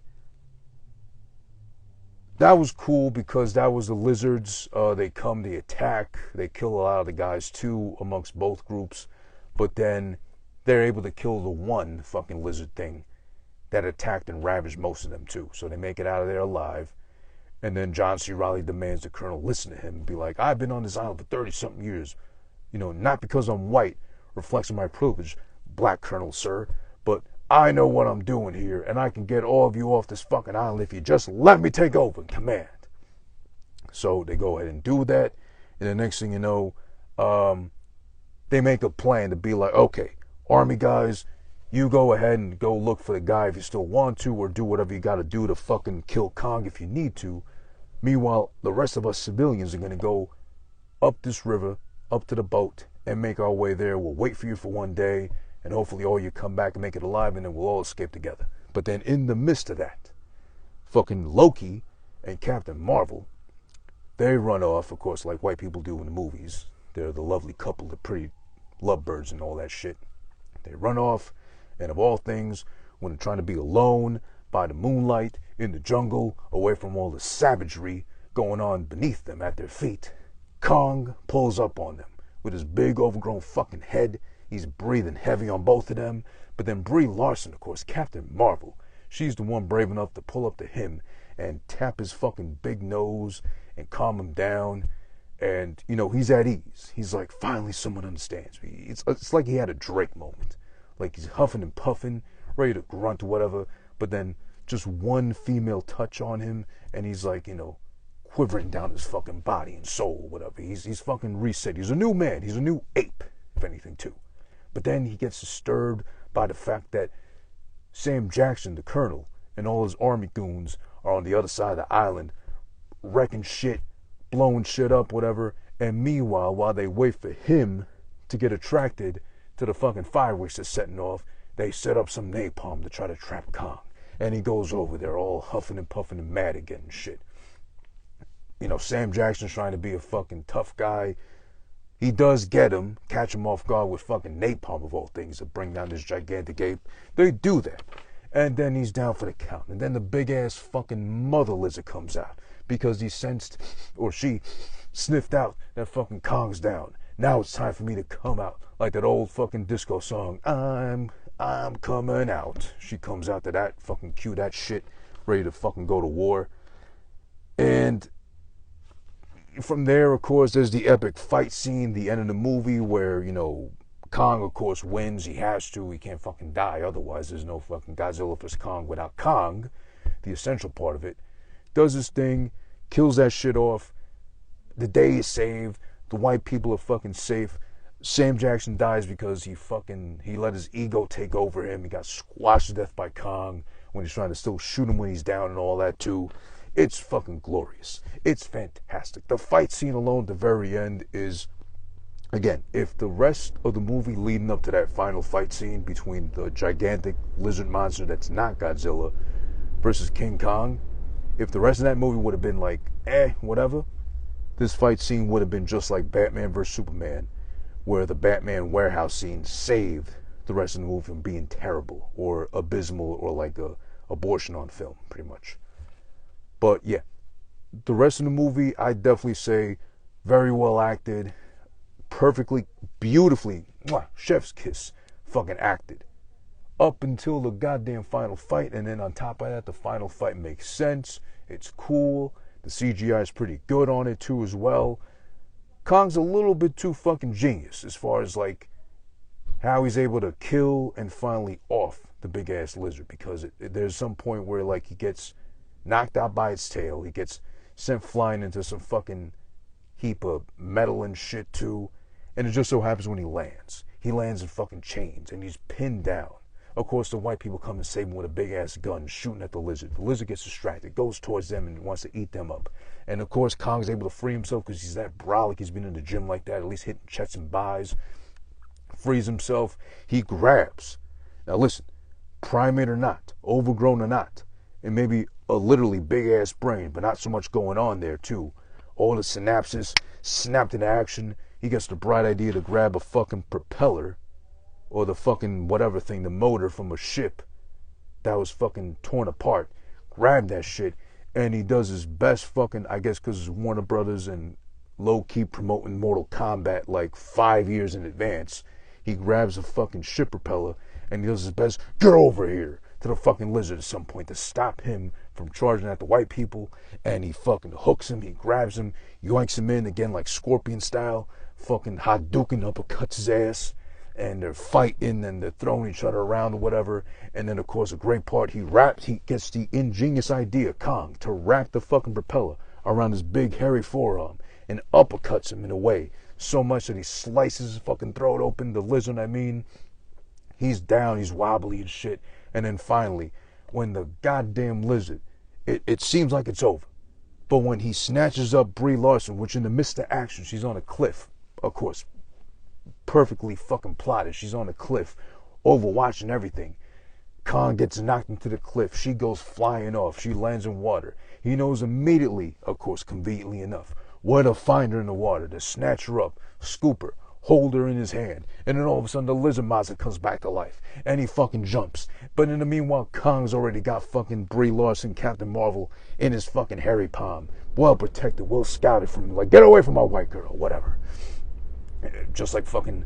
That was cool because that was the lizards. They come, they attack. They kill a lot of the guys too amongst both groups. But then they're able to kill the one fucking lizard thing that attacked and ravaged most of them too. So they make it out of there alive. And then John C. Reilly demands the Colonel listen to him and be like, I've been on this island for 30-something years. You know, not because I'm white, reflects on my privilege, black Colonel, sir, but I know what I'm doing here, and I can get all of you off this fucking island if you just let me take over and command. So they go ahead and do that, and the next thing you know, they make a plan to be like, okay, Army guys, you go ahead and go look for the guy if you still want to, or do whatever you got to do to fucking kill Kong if you need to. Meanwhile, the rest of us civilians are going to go up this river, up to the boat, and make our way there. We'll wait for you for one day, and hopefully all you come back and make it alive, and then we'll all escape together. But then in the midst of that, fucking Loki and Captain Marvel, they run off, of course, like white people do in the movies. They're the lovely couple, the pretty lovebirds and all that shit. They run off, and of all things, when they're trying to be alone by the moonlight in the jungle, away from all the savagery going on beneath them at their feet, Kong pulls up on them with his big overgrown fucking head. He's breathing heavy on both of them. But then Brie Larson, of course, Captain Marvel, she's the one brave enough to pull up to him and tap his fucking big nose and calm him down. And, you know, he's at ease. He's like, finally someone understands me. It's like he had a Drake moment. Like he's huffing and puffing, ready to grunt or whatever. But then just one female touch on him, and he's like, you know, quivering down his fucking body and soul or whatever. He's fucking reset. He's a new man. He's a new ape, if anything, too. But then he gets disturbed by the fact that Sam Jackson, the Colonel, and all his army goons are on the other side of the island, wrecking shit, blowing shit up, whatever. And meanwhile, while they wait for him to get attracted to the fucking fireworks that's setting off, they set up some napalm to try to trap Kong. And he goes over there all huffing and puffing and mad again and shit. You know, Sam Jackson's trying to be a fucking tough guy. He does get him, catch him off guard with fucking napalm of all things to bring down this gigantic ape. They do that. And then he's down for the count. And then the big ass fucking mother lizard comes out because he sensed, or she sniffed out that fucking Kong's down. Now it's time for me to come out. Like that old fucking disco song, I'm coming out. She comes out to that, fucking cue that shit, ready to fucking go to war. And from there, of course, there's the epic fight scene, the end of the movie where, you know, Kong, of course, wins. He has to. He can't fucking die. Otherwise, there's no fucking Godzilla vs. Kong without Kong, the essential part of it. Does his thing, kills that shit off. The day is saved. The white people are fucking safe. Sam Jackson dies because he let his ego take over him. He got squashed to death by Kong when he's trying to still shoot him when he's down and all that too. It's fucking glorious. It's fantastic. The fight scene alone at the very end is, again, if the rest of the movie leading up to that final fight scene between the gigantic lizard monster that's not Godzilla versus King Kong, if the rest of that movie would have been like, whatever, this fight scene would have been just like Batman vs. Superman, where the Batman warehouse scene saved the rest of the movie from being terrible or abysmal or like a abortion on film, pretty much. But yeah, the rest of the movie, I definitely say very well acted, perfectly, beautifully, chef's kiss, fucking acted. Up until the goddamn final fight, and then on top of that, the final fight makes sense. It's cool. The CGI is pretty good on it too as well. Kong's a little bit too fucking genius as far as like how he's able to kill and finally off the big ass lizard, because there's some point where like he gets knocked out by its tail, he gets sent flying into some fucking heap of metal and shit too, and it just so happens when he lands, he lands in fucking chains and he's pinned down. Of course, the white people come and save him with a big-ass gun, shooting at the lizard. The lizard gets distracted, goes towards them, and wants to eat them up. And, of course, Kong's able to free himself because he's that brolic. He's been in the gym like that, at least hitting chets and buys. Frees himself. He grabs. Now, listen, primate or not, overgrown or not, and maybe a literally big-ass brain, but not so much going on there, too. All the synapses snapped into action. He gets the bright idea to grab a fucking propeller, or the fucking whatever thing, the motor from a ship that was fucking torn apart. Grab that shit, and he does his best fucking, I guess because it's Warner Brothers and low-key promoting Mortal Kombat like 5 years in advance. He grabs a fucking ship propeller, and he does his best, get over here, to the fucking lizard at some point to stop him from charging at the white people, and he fucking hooks him, he grabs him, yoinks him in again like Scorpion style, fucking Hadouken uppercuts his ass, and they're fighting and they're throwing each other around or whatever. And then, of course, a great part, he gets the ingenious idea, Kong, to wrap the fucking propeller around his big hairy forearm and uppercuts him in a way so much that he slices his fucking throat open. The lizard, I mean, he's down, he's wobbly and shit. And then finally, when the goddamn lizard, it seems like it's over. But when he snatches up Brie Larson, which in the midst of action, she's on a cliff, of course, perfectly fucking plotted. She's on a cliff, overwatching everything. Kong gets knocked into the cliff. She goes flying off. She lands in water. He knows immediately, of course, conveniently enough, where to find her in the water, to snatch her up, scoop her, hold her in his hand. And then all of a sudden, the lizard monster comes back to life. And he fucking jumps. But in the meanwhile, Kong's already got fucking Brie Larson, Captain Marvel, in his fucking hairy palm. Well protected, well scouted from him. Like, get away from my white girl, whatever. Just like fucking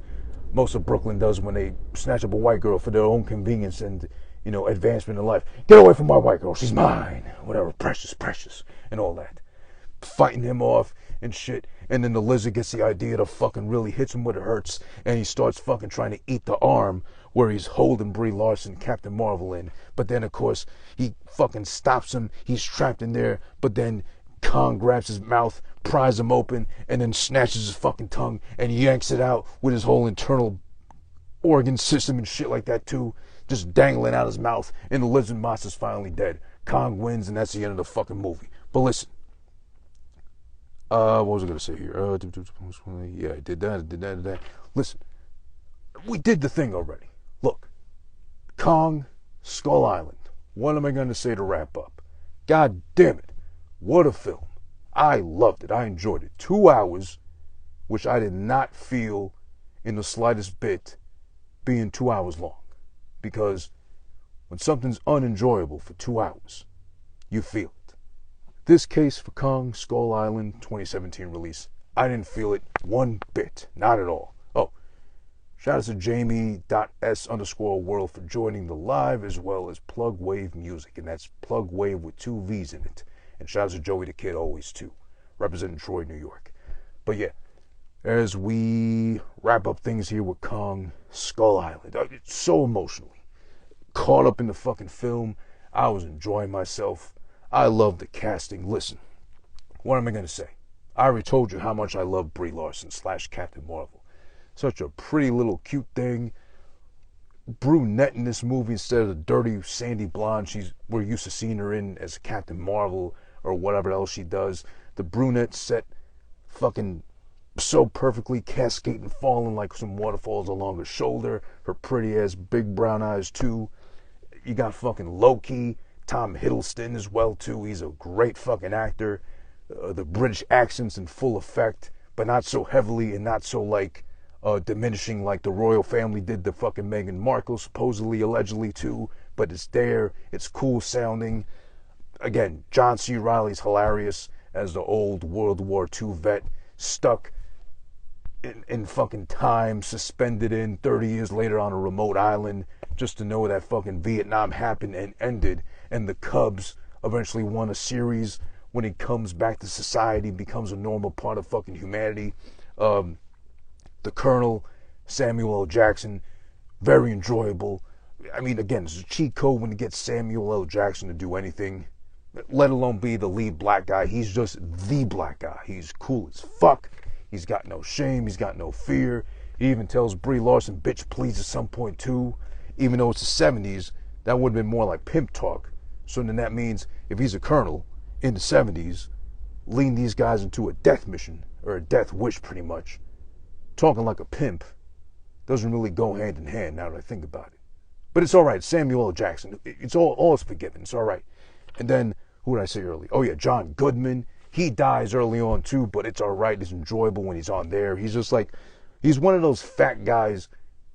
most of Brooklyn does when they snatch up a white girl for their own convenience and, you know, advancement in life. Get away from my white girl. She's mine. Whatever. Precious, precious. And all that. Fighting him off and shit. And then the lizard gets the idea to fucking really hits him where it hurts. And he starts fucking trying to eat the arm where he's holding Brie Larson, Captain Marvel in. But then, of course, he fucking stops him. He's trapped in there. But then Kong grabs his mouth, pries him open, and then snatches his fucking tongue and yanks it out with his whole internal organ system and shit like that too, just dangling out his mouth, and the lizard monster's finally dead. Kong wins, and that's the end of the fucking movie. But listen, what was I going to say here? Yeah, I did that. Listen, we did the thing already. Look, Kong, Skull Island. What am I going to say to wrap up? God damn it. What a film. I loved it. I enjoyed it. 2 hours, which I did not feel in the slightest bit being 2 hours long. Because when something's unenjoyable for 2 hours, you feel it. This case for Kong, Skull Island, 2017 release, I didn't feel it one bit. Not at all. Oh, shout out to Jamie.s_world for joining the live, as well as Plug Wave Music. And that's Plug Wave with 2 V's in it. And shout out to Joey the Kid always too, representing Troy, New York. But yeah, as we wrap up things here with Kong, Skull Island, it's so emotionally caught up in the fucking film. I was enjoying myself. I love the casting. Listen, what am I going to say? I already told you how much I love Brie Larson / Captain Marvel. Such a pretty little cute thing. Brunette in this movie instead of the dirty sandy blonde we're used to seeing her in as Captain Marvel or whatever else she does. The brunette set fucking so perfectly, cascading, falling like some waterfalls along her shoulder. Her pretty ass big brown eyes too. You got fucking Loki, Tom Hiddleston as well too. He's a great fucking actor. The British accent's in full effect, but not so heavily and not so like diminishing like the royal family did to fucking Meghan Markle, supposedly, allegedly too. But it's there. It's cool sounding. Again, John C. Reilly's hilarious as the old World War II vet stuck in fucking time, suspended in 30 years later on a remote island just to know that fucking Vietnam happened and ended, and the Cubs eventually won a series when he comes back to society, becomes a normal part of fucking humanity. The Colonel, Samuel L. Jackson, very enjoyable. I mean, again, it's a cheat code when you get Samuel L. Jackson to do anything, let alone be the lead black guy. He's just the black guy. He's cool as fuck. He's got no shame. He's got no fear. He even tells Brie Larson, bitch please at some point too. Even though it's the 70s, that would have been more like pimp talk. So then that means if he's a colonel in the 70s, leading these guys into a death mission, or a death wish pretty much, talking like a pimp doesn't really go hand in hand now that I think about it. But it's all right. Samuel L. Jackson. It's all is forgiven. It's all right. And then, who did I say earlier? Oh yeah, John Goodman. He dies early on too, but it's all right. It's enjoyable when he's on there. He's just like, he's one of those fat guys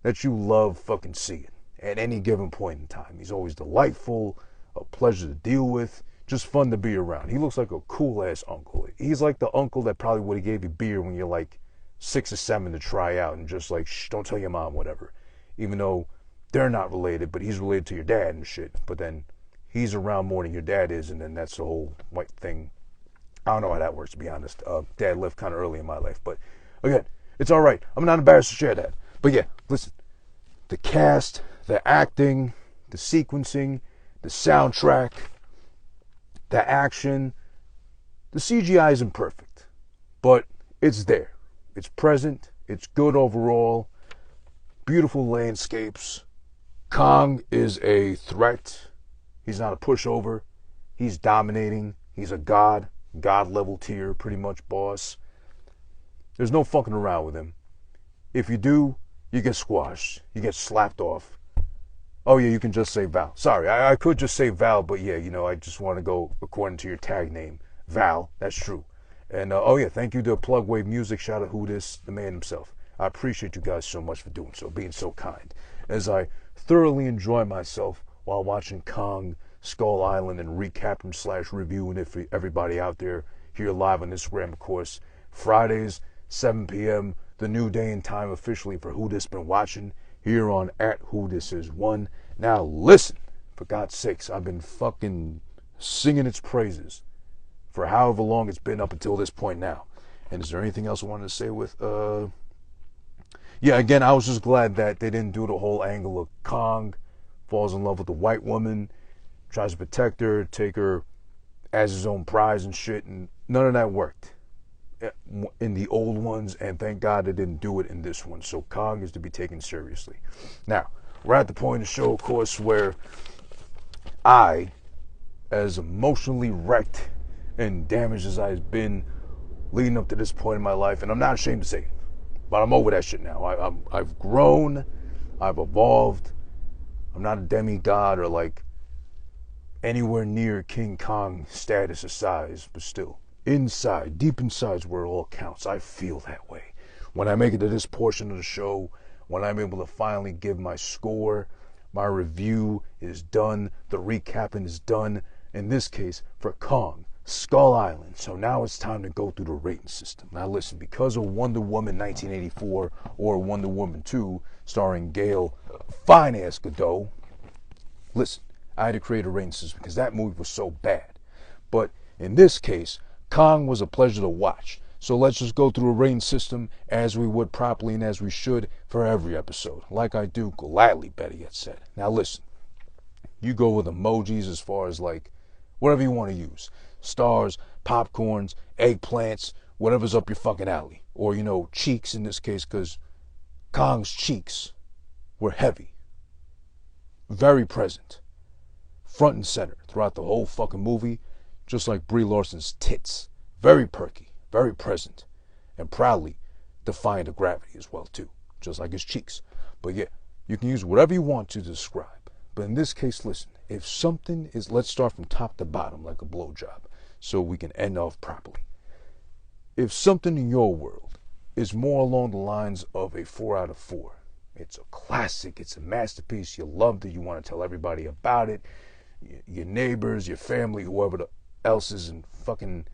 that you love fucking seeing at any given point in time. He's always delightful, a pleasure to deal with, just fun to be around. He looks like a cool ass uncle. He's like the uncle that probably would have gave you beer when you're like 6 or 7 to try out and just like, shh, don't tell your mom, whatever. Even though they're not related, but he's related to your dad and shit. But then he's around more than your dad is, and then that's the whole white thing. I don't know how that works, to be honest. Dad left kind of early in my life. But again, it's all right. I'm not embarrassed to share that. But yeah, listen. The cast, the acting, the sequencing, the soundtrack, the action, the CGI isn't perfect. But it's there. It's present. It's good overall. Beautiful landscapes. Kong is a threat. He's not a pushover. He's dominating. He's a god level tier, pretty much boss. There's no fucking around with him. If you do, you get squashed. You get slapped off. Oh yeah, you can just say Val. Sorry, I could just say Val, but yeah, you know, I just want to go according to your tag name. Val, that's true. And oh yeah, thank you to Plug Wave Music. Shout out Who This, the man himself. I appreciate you guys so much for doing so, being so kind. As I thoroughly enjoy myself while watching Kong Skull Island and recapping / reviewing it for everybody out there here live on Instagram, of course. Fridays, 7 p.m., the new day and time officially for Who This Been Watching here on @WhoThisIs1. Now listen, for God's sakes, I've been fucking singing its praises for however long it's been up until this point now. And is there anything else I wanted to say with, yeah, again, I was just glad that they didn't do the whole angle of Kong falls in love with a white woman, tries to protect her, take her as his own prize and shit, and none of that worked in the old ones, and thank God they didn't do it in this one. So Kong is to be taken seriously. Now, we're at the point of the show, of course, where I, as emotionally wrecked and damaged as I've been leading up to this point in my life, and I'm not ashamed to say it, but I'm over that shit now. I've grown, I've evolved. I'm not a demigod or like anywhere near King Kong status or size, but still, inside, deep inside is where it all counts. I feel that way. When I make it to this portion of the show, when I'm able to finally give my score, my review is done, the recapping is done, in this case, for Kong Skull Island. So now it's time to go through the rating system. Now listen, because of Wonder Woman 1984 or Wonder Woman 2, starring Gal Fine-Ass Gadot, listen, I had to create a rating system because that movie was so bad. But in this case, Kong was a pleasure to watch. So let's just go through a rating system as we would properly and as we should for every episode. Like I do gladly, better yet said. Now listen, you go with emojis as far as like whatever you want to use. Stars, popcorns, eggplants, whatever's up your fucking alley. Or, you know, cheeks in this case, because Kong's cheeks were heavy. Very present. Front and center throughout the whole fucking movie. Just like Brie Larson's tits. Very perky, very present. And proudly defying the gravity as well, too. Just like his cheeks. But yeah, you can use whatever you want to describe. But in this case, listen. If something is, let's start from top to bottom like a blowjob, so we can end off properly. If something in your world is more along the lines of a 4 out of 4, it's a classic, it's a masterpiece, you loved it, you want to tell everybody about it, your neighbors, your family, whoever else is in fucking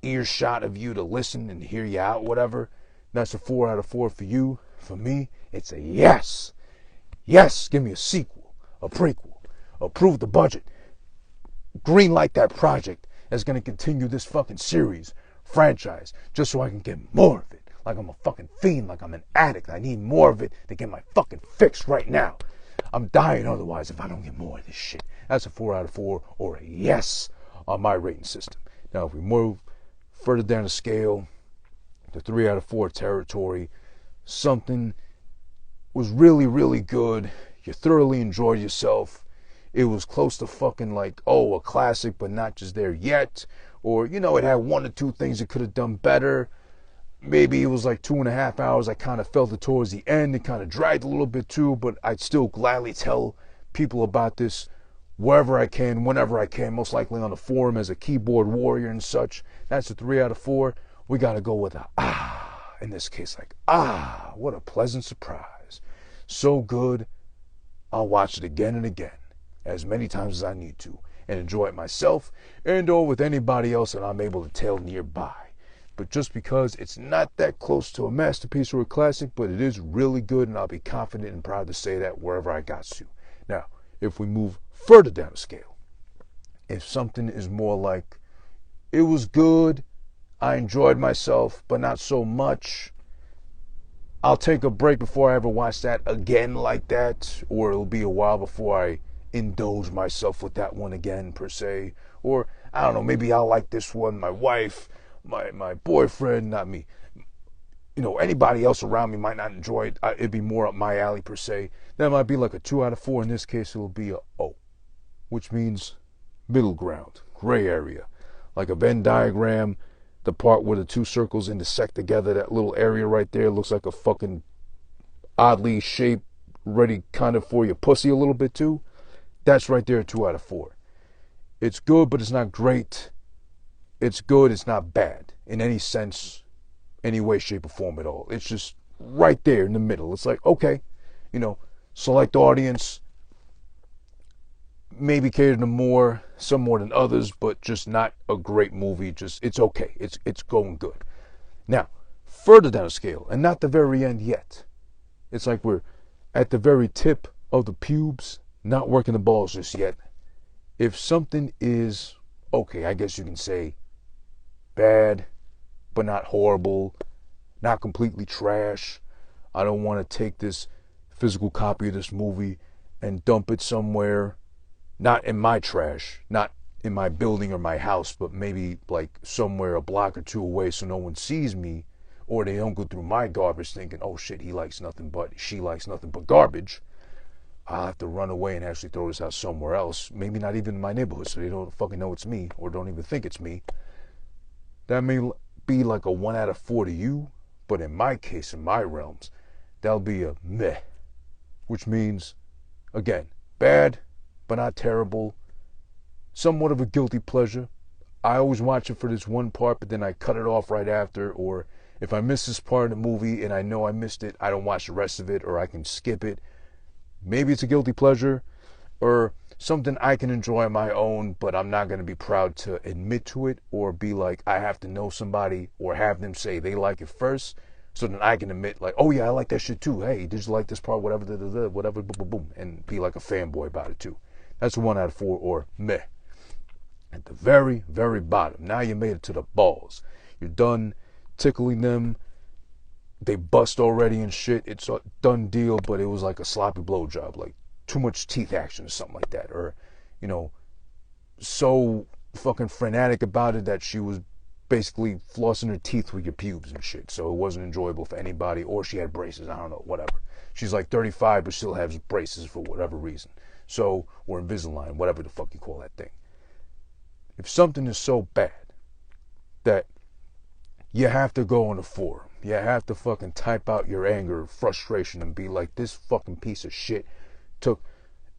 earshot of you to listen and hear you out, whatever, that's a 4 out of 4 for you. For me, it's a yes. Yes, give me a sequel, a prequel. Approve the budget. Green light that project that's going to continue this fucking series, franchise, just so I can get more of it. Like I'm a fucking fiend, like I'm an addict. I need more of it to get my fucking fix right now. I'm dying otherwise if I don't get more of this shit. That's a 4 out of 4 or a yes on my rating system. Now, if we move further down the scale, the 3 out of 4 territory, something was really, really good. You thoroughly enjoyed yourself. It was close to fucking like, oh, a classic, but not just there yet. Or, you know, it had one or two things it could have done better. Maybe it was like 2.5 hours. I kind of felt it towards the end. It kind of dragged a little bit too, but I'd still gladly tell people about this wherever I can, whenever I can, most likely on the forum as a keyboard warrior and such. That's a 3 out of 4. We got to go with a in this case, like, what a pleasant surprise. So good, I'll watch it again and again, as many times as I need to, and enjoy it myself and or with anybody else that I'm able to tell nearby. But just because it's not that close to a masterpiece or a classic, but it is really good, and I'll be confident and proud to say that wherever I got to. Now, if we move further down the scale, if something is more like, it was good, I enjoyed myself, but not so much, I'll take a break before I ever watch that again like that, or it'll be a while before I indulge myself with that one again, per se. Or, I don't know, maybe I'll like this one, my wife, my boyfriend, not me. You know, anybody else around me might not enjoy it. It'd be more up my alley, per se. That might be like a 2 out of 4. In this case, it'll be a O, which means middle ground, gray area. Like a Venn diagram, the part where the two circles intersect together, that little area right there looks like a fucking oddly shaped, ready kind of for your pussy a little bit too. That's right there, 2 out of 4. It's good, but it's not great. It's good, it's not bad in any sense, any way, shape, or form at all. It's just right there in the middle. It's like, okay, you know, select audience, maybe cater to more, some more than others, but just not a great movie. Just, it's okay. It's going good. Now, further down the scale, and not the very end yet. It's like we're at the very tip of the pubes, not working the balls just yet. If something is, okay, I guess you can say bad, but not horrible, not completely trash. I don't want to take this physical copy of this movie and dump it somewhere, not in my trash, not in my building or my house, but maybe like somewhere a block or two away so no one sees me, or they don't go through my garbage thinking, oh shit, she likes nothing but garbage. I'll have to run away and actually throw this out somewhere else, maybe not even in my neighborhood, so they don't fucking know it's me, or don't even think it's me. That may be like a 1 out of 4 to you, but in my case, in my realms, that'll be a meh, which means, again, bad, but not terrible, somewhat of a guilty pleasure. I always watch it for this one part, but then I cut it off right after, or if I miss this part of the movie and I know I missed it, I don't watch the rest of it, or I can skip it. Maybe it's a guilty pleasure, or something I can enjoy on my own, but I'm not going to be proud to admit to it, or be like, I have to know somebody, or have them say they like it first, so then I can admit, like, oh yeah, I like that shit too. Hey, did you like this part? Whatever, whatever, boom, boom, boom, and be like a fanboy about it too. That's a 1 out of 4, or meh. At the very, very bottom, now you made it to the balls. You're done tickling them. They bust already and shit. It's a done deal, but it was like a sloppy blowjob, like too much teeth action or something like that. Or, you know, so fucking frenetic about it that she was basically flossing her teeth with your pubes and shit. So it wasn't enjoyable for anybody. Or she had braces, I don't know, whatever. She's like 35 but still has braces for whatever reason. So, or Invisalign, whatever the fuck you call that thing. If something is so bad that you have to go on a forum, you have to fucking type out your anger, frustration, and be like, this fucking piece of shit took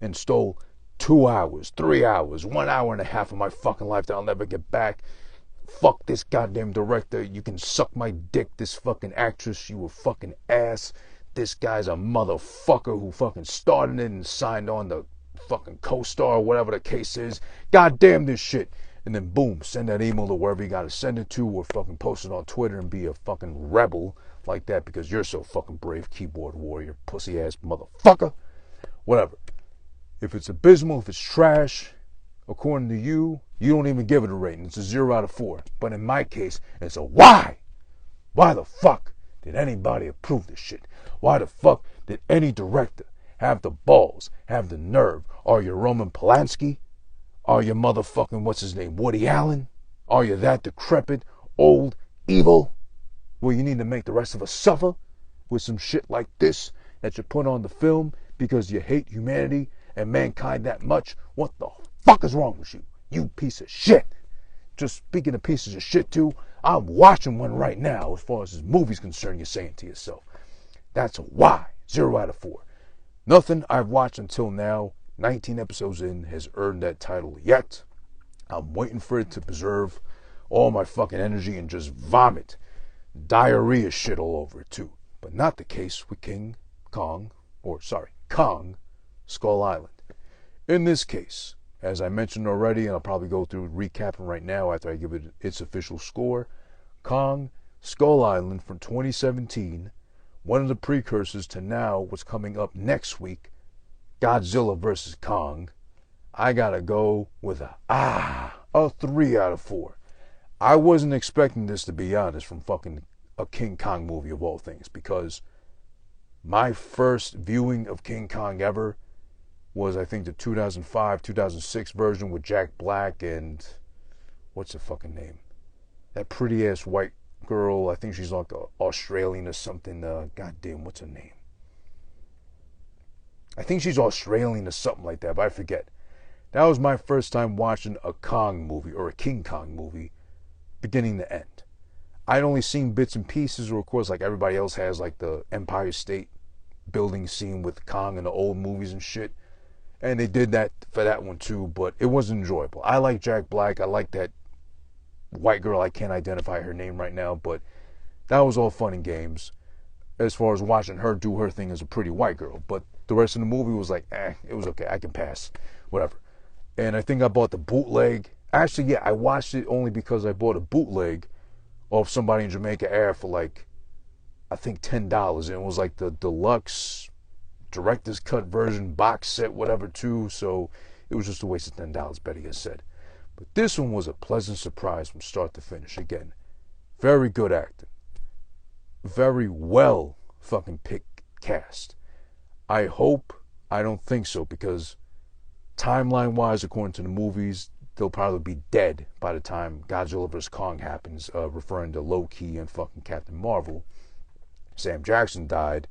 and stole 2 hours, 3 hours, 1 hour and a half of my fucking life that I'll never get back. Fuck this goddamn director. You can suck my dick, this fucking actress. You a fucking ass. This guy's a motherfucker who fucking started it and signed on the fucking co-star or whatever the case is. Goddamn this shit. And then boom, send that email to wherever you gotta send it to, or fucking post it on Twitter and be a fucking rebel like that because you're so fucking brave, keyboard warrior, pussy ass motherfucker. Whatever. If it's abysmal, if it's trash, according to you, you don't even give it a rating. It's a 0 out of 4. But in my case, it's a why. Why the fuck did anybody approve this shit? Why the fuck did any director have the balls, have the nerve? Are you Roman Polanski? Are you motherfucking, what's his name, Woody Allen? Are you that decrepit, old, evil, where you need to make the rest of us suffer? with some shit like this that you put on the film because you hate humanity and mankind that much? What the fuck is wrong with you? You piece of shit. Just speaking of pieces of shit too, I'm watching one right now as far as this movie's concerned, you're saying to yourself. That's a why. 0 out of 4. Nothing I've watched until now, 19 episodes in, has earned that title yet. I'm waiting for it to preserve all my fucking energy and just vomit diarrhea shit all over it too. But not the case with Kong Skull Island. In this case, as I mentioned already, and I'll probably go through recapping right now after I give it its official score, Kong Skull Island from 2017, one of the precursors to now what's coming up next week, Godzilla vs. Kong. I gotta go with a 3 out of 4. I wasn't expecting this, to be honest, from fucking a King Kong movie of all things, because my first viewing of King Kong ever was, I think, the 2005, 2006 version with Jack Black and, what's her fucking name? That pretty ass white girl, I think she's like Australian or something. Goddamn, what's her name? I think she's Australian or something like that, but I forget. That was my first time watching a Kong movie, or a King Kong movie, beginning to end. I'd only seen bits and pieces, or of course, like everybody else has, like the Empire State Building scene with Kong in the old movies and shit. And they did that for that one too, but it wasn't enjoyable. I like Jack Black. I like that white girl. I can't identify her name right now, but that was all fun and games as far as watching her do her thing as a pretty white girl. But the rest of the movie was like, it was okay. I can pass. Whatever. And I think I bought the bootleg. Actually, yeah, I watched it only because I bought a bootleg off somebody in Jamaica Air for like, I think $10. And it was like the deluxe director's cut version, box set, whatever too. So it was just a waste of $10, Betty has said. But this one was a pleasant surprise from start to finish. Again, very good acting. Very well fucking picked cast. I don't think so, because timeline-wise, according to the movies, they'll probably be dead by the time Godzilla vs. Kong happens, referring to Loki and fucking Captain Marvel. Sam Jackson died.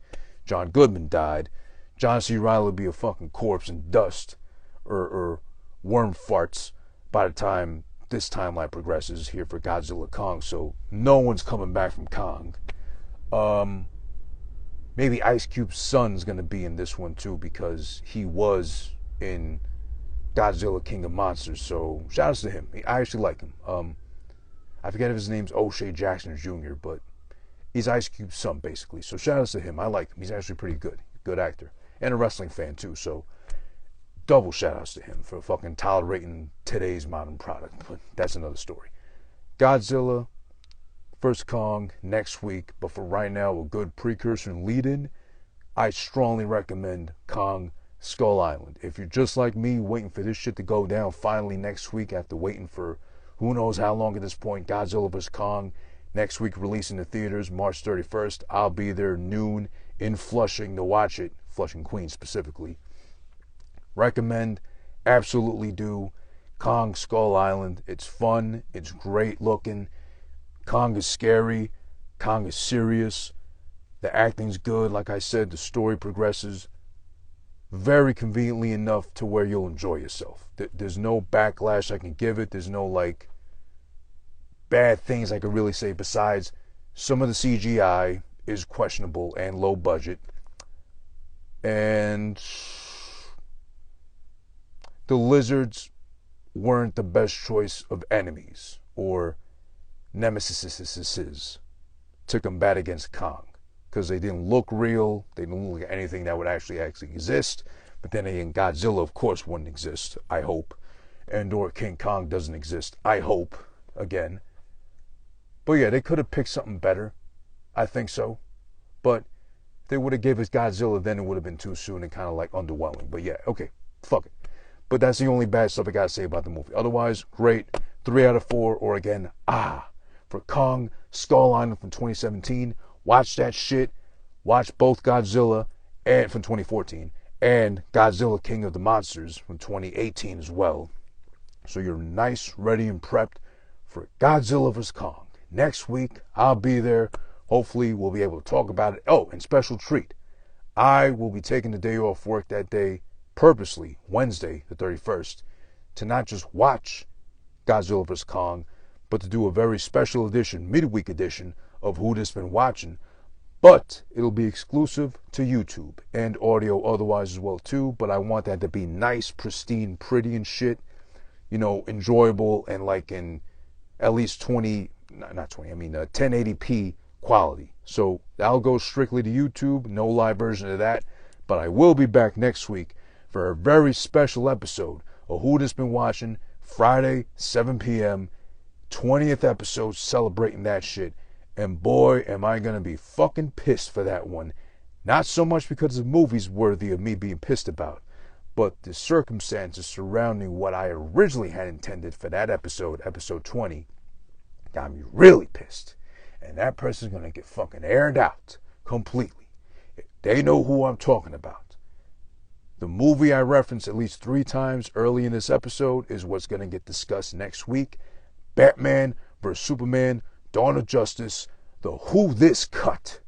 John Goodman died. John C. Reilly will be a fucking corpse and dust, or worm farts by the time this timeline progresses here for Godzilla Kong. So no one's coming back from Kong. Maybe Ice Cube's son's going to be in this one too, because he was in Godzilla King of Monsters. So shout outs to him. I actually like him. I forget if his name's O'Shea Jackson Jr., but he's Ice Cube's son basically. So shout outs to him. I like him. He's actually pretty good. Good actor. And a wrestling fan too. So double shout outs to him for fucking tolerating today's modern product. But that's another story. Godzilla vs. Kong next week. But for right now, a good precursor and lead-in, I strongly recommend Kong Skull Island. If you're just like me, waiting for this shit to go down finally next week after waiting for who knows how long at this point, Godzilla vs. Kong next week releasing the theaters March 31st. I'll be there noon in Flushing to watch it. Flushing, Queens specifically. Recommend, absolutely do. Kong Skull Island. It's fun. It's great looking. Kong is scary. Kong is serious. The acting's good. Like I said, the story progresses very conveniently enough to where you'll enjoy yourself. There's no backlash I can give it. There's no like bad things I could really say, besides some of the CGI is questionable and low budget, and the lizards weren't the best choice of enemies or nemesis to combat against Kong, because they didn't look real. They didn't look like anything that would actually exist. But then again, Godzilla of course wouldn't exist, I hope, and or King Kong doesn't exist, I hope, again. But yeah, they could have picked something better, I think so. But if they would have gave us Godzilla, then it would have been too soon and kind of like underwhelming. But yeah, okay, fuck it. But that's the only bad stuff I gotta say about the movie. Otherwise, great. 3 out of 4, or again, for Kong Skull Island from 2017. Watch that shit. Watch both Godzilla and from 2014 and Godzilla King of the Monsters from 2018 as well. So you're nice, ready, and prepped for Godzilla vs. Kong. Next week, I'll be there Hopefully we'll be able to talk about it. Oh, and special treat. I will be taking the day off work that day, purposely, Wednesday, the 31st, to not just watch Godzilla vs. Kong, but to do a very special edition, midweek edition of Who This Been Watching. But it'll be exclusive to YouTube and audio otherwise as well too. But I want that to be nice, pristine, pretty and shit. You know, enjoyable and like in at least 1080p quality. So that'll go strictly to YouTube. No live version of that. But I will be back next week for a very special episode of Who This Been Watching. Friday, 7 p.m. 20th episode, celebrating that shit. And boy, am I going to be fucking pissed for that one. Not so much because the movie's worthy of me being pissed about, but the circumstances surrounding what I originally had intended for that episode, episode 20, got me really pissed. And that person's going to get fucking aired out completely. They know who I'm talking about. The movie I referenced at least 3 times early in this episode is what's going to get discussed next week. Batman vs. Superman, Dawn of Justice, the Who This cut.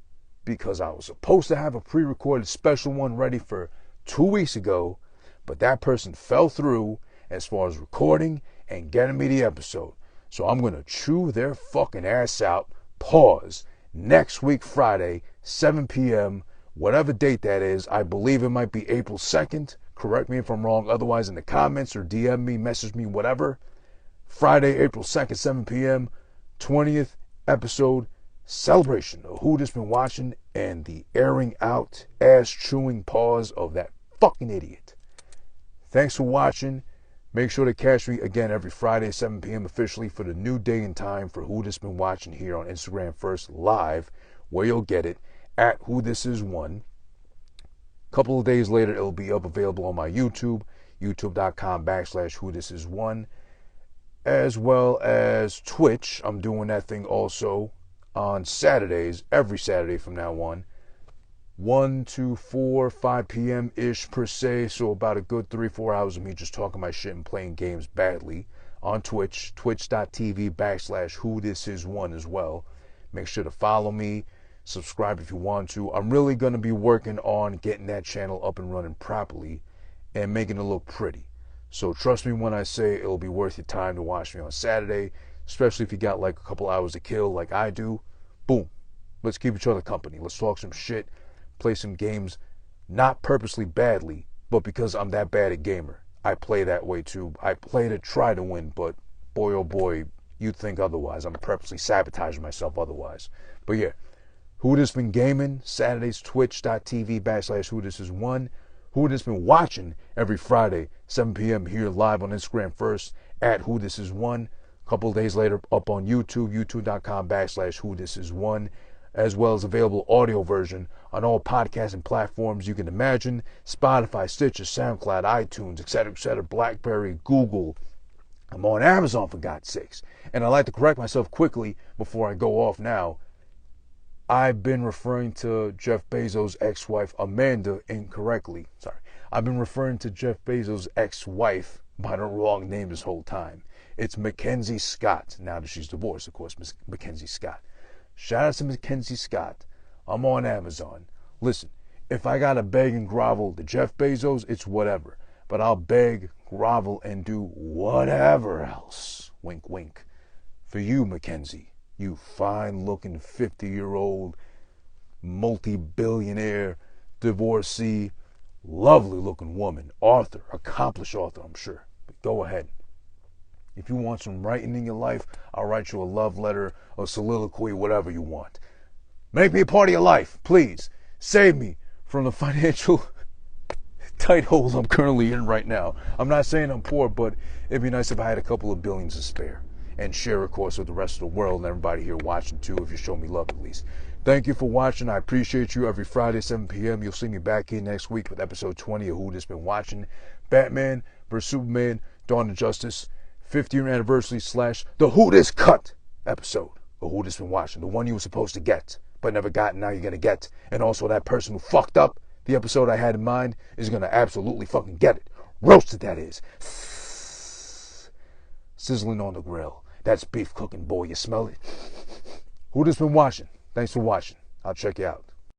Because I was supposed to have a pre-recorded special one ready for 2 weeks ago, but that person fell through as far as recording and getting me the episode. So I'm going to chew their fucking ass out, pause, next week Friday, 7 p.m., whatever date that is. I believe it might be April 2nd. Correct me if I'm wrong. Otherwise, in the comments or DM me, message me, whatever. Friday, April 2nd, 7 p.m., 20th episode celebration of Who This Been Watching and the airing out, ass-chewing pause of that fucking idiot. Thanks for watching. Make sure to catch me again every Friday, 7 p.m. officially for the new day and time for Who This Been Watching here on Instagram First Live, where you'll get it at Who This Is One. A couple of days later, it'll be up available on my YouTube, youtube.com/Who This Is One, as well as Twitch. I'm doing that thing also on Saturdays, every Saturday from now on, 1 to 4, 5 p.m.-ish per se, so about a good 3-4 hours of me just talking my shit and playing games badly on Twitch, twitch.tv/Who This Is One as well. Make sure to follow me. Subscribe if you want to. I'm really going to be working on getting that channel up and running properly and making it look pretty. So trust me when I say it'll be worth your time to watch me on Saturday, especially if you got like a couple hours to kill like I do. Boom. Let's keep each other company. Let's talk some shit, play some games, not purposely badly, but because I'm that bad a gamer. I play that way too. I play to try to win, but boy oh boy, you'd think otherwise. I'm purposely sabotaging myself otherwise. But yeah. Who This Been Gaming, Saturdays, twitch.tv/Who This Is One. Who This Been Watching every Friday, 7 p.m. here live on Instagram First at Who This Is One. A couple of days later up on YouTube, youtube.com/Who This Is One, as well as available audio version on all podcasting platforms you can imagine: Spotify, Stitcher, SoundCloud, iTunes, etc., BlackBerry, Google. I'm on Amazon, for God's sakes. And I'd like to correct myself quickly before I go off now. I've been referring to Jeff Bezos' ex-wife, Amanda, incorrectly. Sorry. I've been referring to Jeff Bezos' ex-wife by the wrong name this whole time. It's Mackenzie Scott. Now that she's divorced, of course, Mackenzie Scott. Shout out to Mackenzie Scott. I'm on Amazon. Listen, if I gotta beg and grovel to Jeff Bezos, it's whatever. But I'll beg, grovel, and do whatever else. Wink, wink. For you, Mackenzie. You fine-looking 50-year-old multi-billionaire divorcee, lovely-looking woman, author, accomplished author, I'm sure. But go ahead. If you want some writing in your life, I'll write you a love letter, a soliloquy, whatever you want. Make me a part of your life, please. Save me from the financial tight hole I'm currently in right now. I'm not saying I'm poor, but it'd be nice if I had a couple of billions to spare. And share, of course, with the rest of the world and everybody here watching, too, if you show me love, at least. Thank you for watching. I appreciate you. Every Friday, 7 p.m., you'll see me back here next week with episode 20 of Who This Been Watching. Batman vs. Superman, Dawn of Justice, 50th anniversary / the Who This cut episode of Who This Been Watching. The one you were supposed to get, but never got, and now you're going to get. And also that person who fucked up the episode I had in mind is going to absolutely fucking get it. Roasted, that is. Sizzling on the grill. That's beef cooking, boy. You smell it? Who This Been Watching? Thanks for watching. I'll check you out.